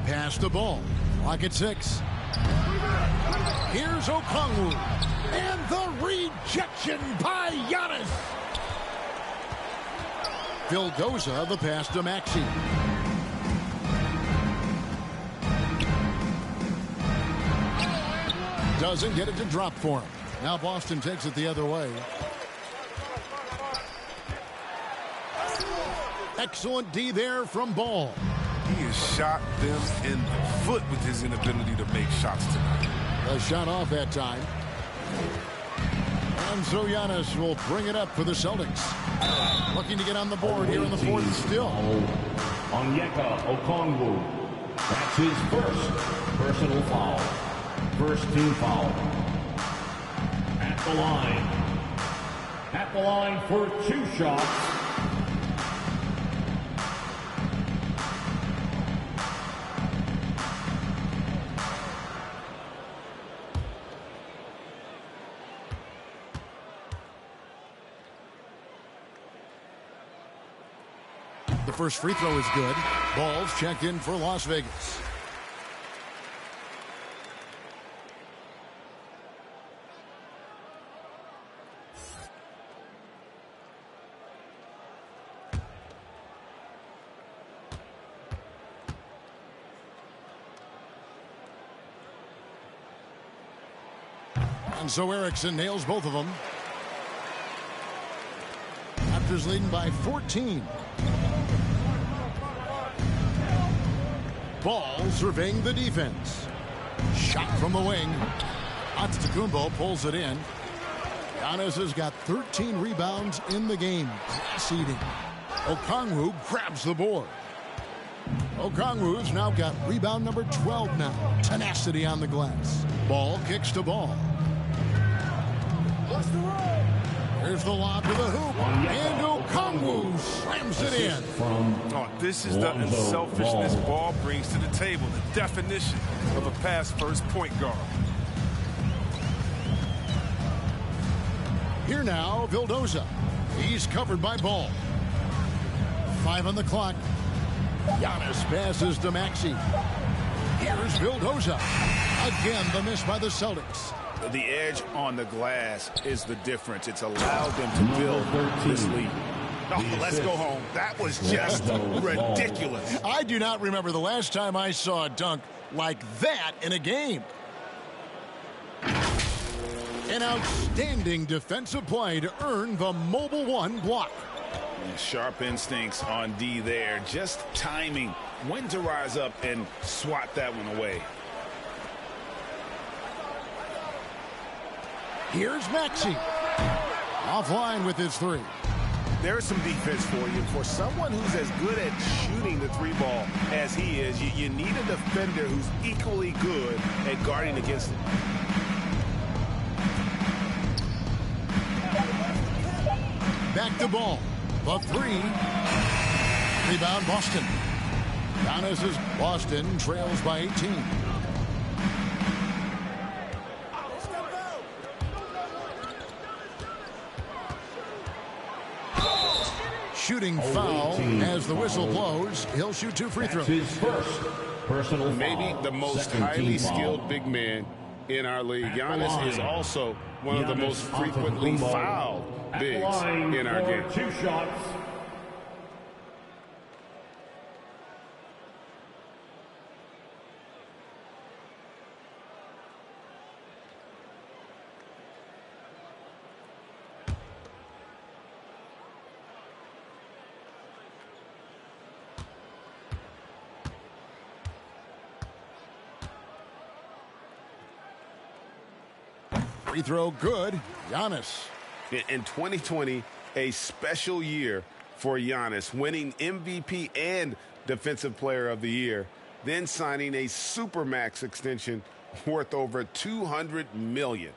Pass the ball. Clock at 6. Here's Okongwu. And the rejection by Giannis. Vildoza, the pass to Maxey. Doesn't get it to drop for him. Now Boston takes it the other way. Excellent D there from Ball. He has shot them in the foot with his inability to make shots tonight. A shot off that time. And so Giannis will bring it up for the Celtics. Looking to get on the board here in the fourth still. Onyeka Okongwu. That's his first personal foul. First team foul. At the line. At the line for 2 shots. first free throw is good. Ball's checked in for Las Vegas. And so Erickson nails both of them. Raptors leading by 14. Ball surveying the defense. Shot from the wing. Antetokounmpo pulls it in. Giannis has got 13 rebounds in the game. Class eating. Okongwu grabs the board. Okongwu's now got rebound number 12 now. Tenacity on the glass. Ball kicks to Ball. Here's the lob to the hoop. And Okongwu slams it in. Oh, this is the unselfishness Ball brings to the table. The definition of a pass-first point guard. Here now, Vildoza. He's covered by Ball. 5 on the clock. Giannis passes to Maxey. Here's Vildoza. Again, the miss by the Celtics. The edge on the glass is the difference. It's allowed them to build this lead. Oh, let's go home. That was just ridiculous. I do not remember the last time I saw a dunk like that in a game. An outstanding defensive play to earn the Mobile One block. Sharp instincts on D there. Just timing when to rise up and swat that one away. Here's Maxey. Offline with his three. There's some defense for you. For someone who's as good at shooting the three ball as he is, you need a defender who's equally good at guarding against it. Back to Ball. The three. Rebound Boston. Giannis is Boston trails by 18. Shooting foul as the whistle blows. He'll shoot 2 free throws. His first personal foul. Maybe the most highly skilled big man in our league. Giannis is also one of the most frequently fouled bigs in our game. 2 shots. Free throw good. Giannis. In 2020, a special year for Giannis, winning MVP and Defensive Player of the Year, then signing a Supermax extension worth over $200 million.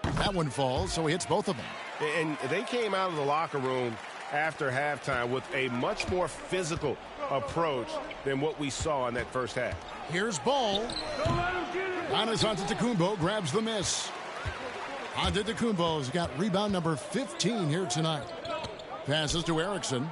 That one falls, so he hits both of them. And they came out of the locker room after halftime with a much more physical approach than what we saw in that first half. Here's Ball. Giannis Antetokounmpo grabs the miss. Antetokounmpo's got rebound number 15 here tonight. Passes to Erickson.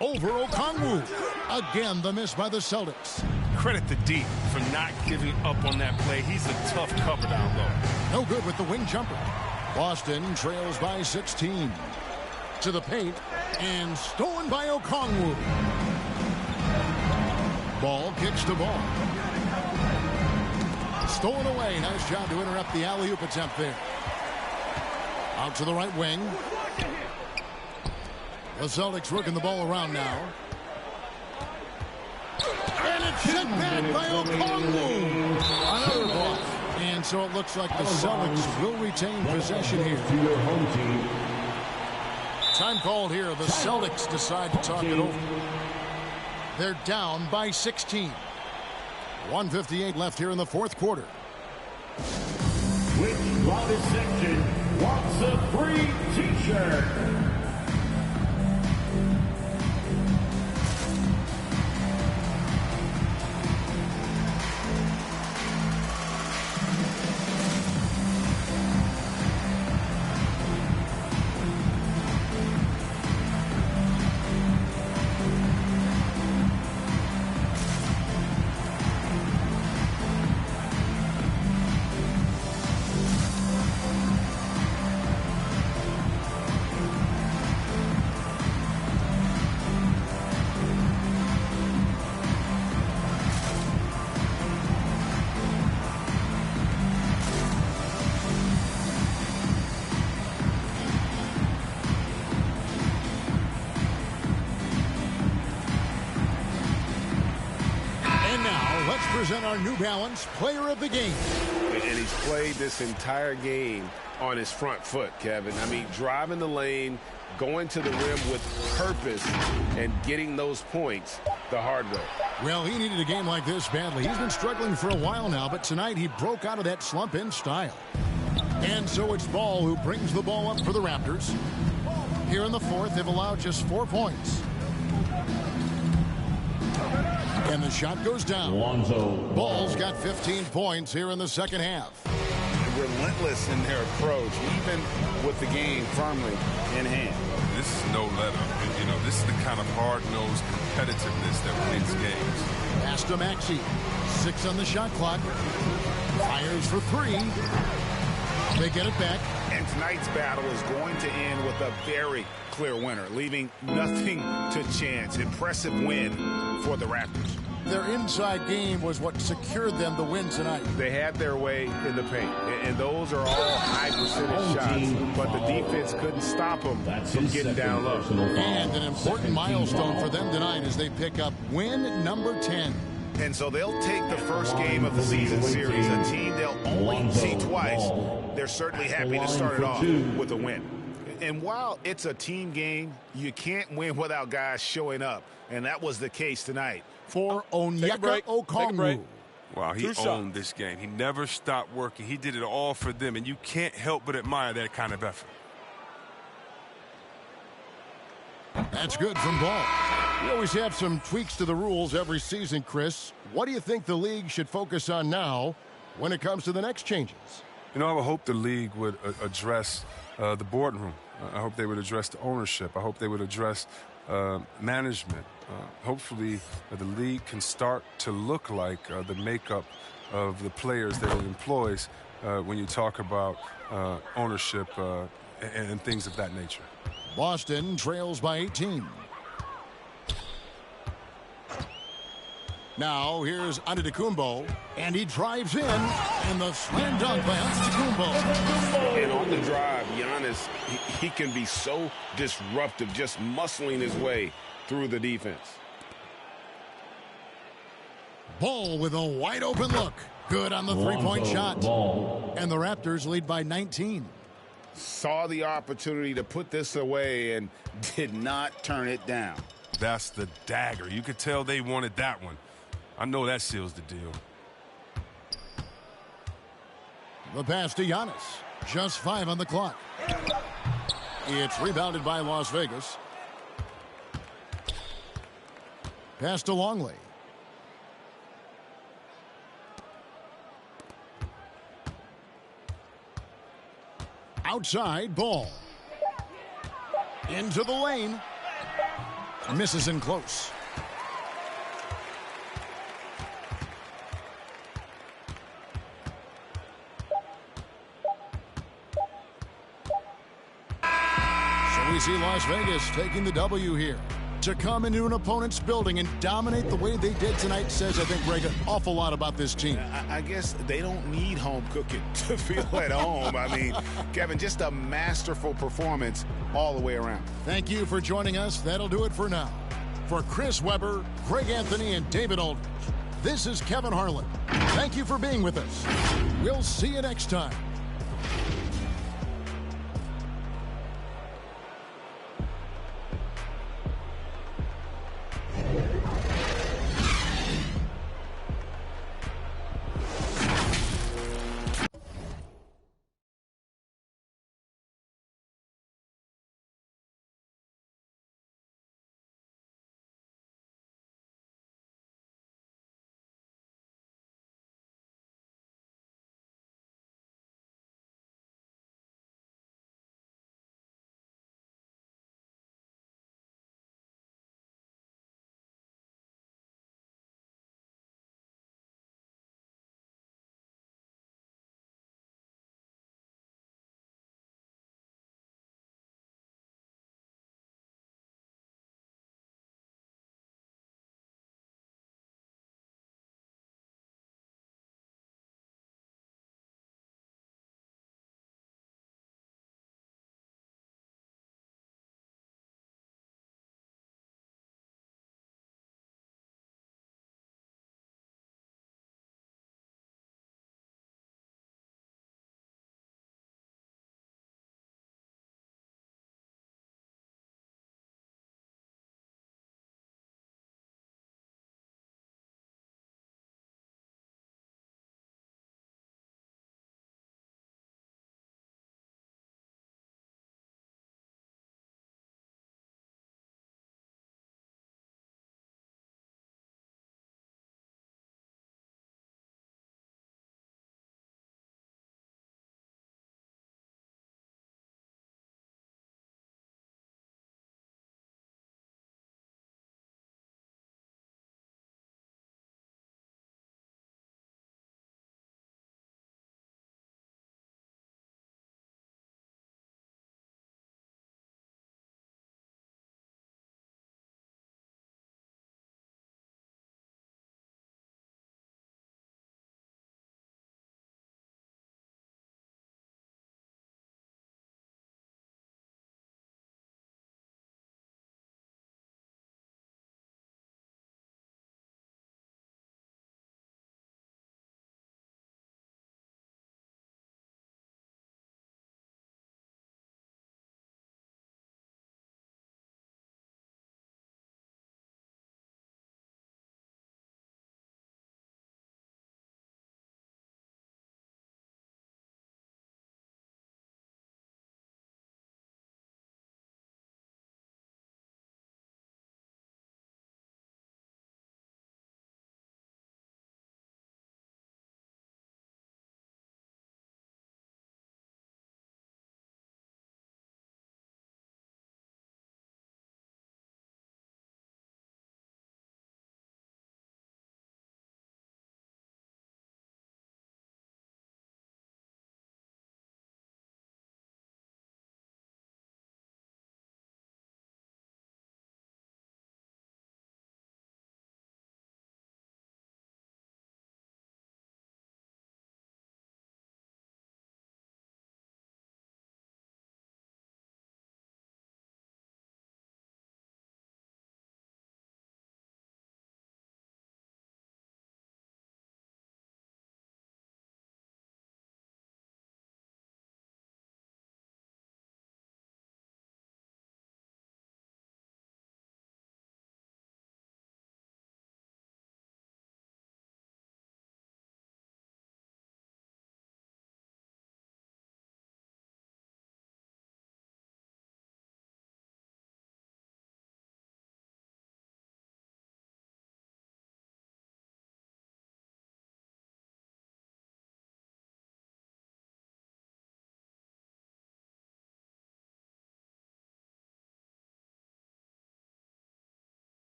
Over Okongwu. Again, the miss by the Celtics. Credit to D for not giving up on that play. He's a tough cover down low. No good with the wing jumper. Boston trails by 16. To the paint, and stolen by Okongwu. Ball kicks to Ball. Stolen away. Nice job to interrupt the alley-oop attempt there. Out to the right wing. The Celtics working the ball around now. And it's sent back by Okongwu. Another block. And so it looks like the Celtics will retain possession here. Time called here. The Celtics decide to talk it over. They're down by 16. 1:58 left here in the fourth quarter. Which loudest section wants a free t-shirt? Present our New Balance Player of the Game. And he's played this entire game on his front foot, Kevin. I mean, driving the lane, going to the rim with purpose, and getting those points the hard way. Well, he needed a game like this badly. He's been struggling for a while now, but tonight he broke out of that slump in style. And so it's Ball who brings the ball up for the Raptors. Here in the fourth, they've allowed just 4 points. And the shot goes down. Ball's got 15 points here in the second half. Relentless in their approach, even with the game firmly in hand. This is no let up. You know, this is the kind of hard-nosed competitiveness that wins games. Pass to Maxey. 6 on the shot clock. Fires for 3. They get it back. And tonight's battle is going to end with a very clear winner, leaving nothing to chance. Impressive win for the Raptors. Their inside game was what secured them the win tonight. They had their way in the paint, and those are all high percentage shots, but the defense couldn't stop them from getting down low. And an important milestone for them tonight as they pick up win number 10. And so they'll take the first game of the season series, a team they'll only see twice. They're certainly happy to start it off with a win. And while it's a team game, you can't win without guys showing up. And that was the case tonight. For Onyeka Okongwu. Wow, he owned this game. He never stopped working. He did it all for them, and you can't help but admire that kind of effort. That's good from Ball. We always have some tweaks to the rules every season, Chris. What do you think the league should focus on now when it comes to the next changes? You know, I would hope the league would address the boardroom. I hope they would address the ownership. I hope they would address management. Hopefully, the league can start to look like the makeup of the players that it employs when you talk about ownership and things of that nature. Boston trails by 18. Now here's Antetokounmpo, and he drives in, and the slam dunk by Antetokounmpo. And on the drive, Giannis, he can be so disruptive, just muscling his way through the defense. Ball with a wide open look. Good on the three-point shot. And the Raptors lead by 19. Saw the opportunity to put this away and did not turn it down. That's the dagger. You could tell they wanted that one. I know that seals the deal. The pass to Giannis. Just 5 on the clock. It's rebounded by Las Vegas. Pass to Longley. Outside, Ball. Into the lane. Misses in close. So we see Las Vegas taking the W here. To come into an opponent's building and dominate the way they did tonight says, I think, Greg, an awful lot about this team. I guess they don't need home cooking to feel at home. I mean, Kevin, just a masterful performance all the way around. Thank you for joining us. That'll do it for now. For Chris Webber, Greg Anthony, and David Aldridge, this is Kevin Harlan. Thank you for being with us. We'll see you next time.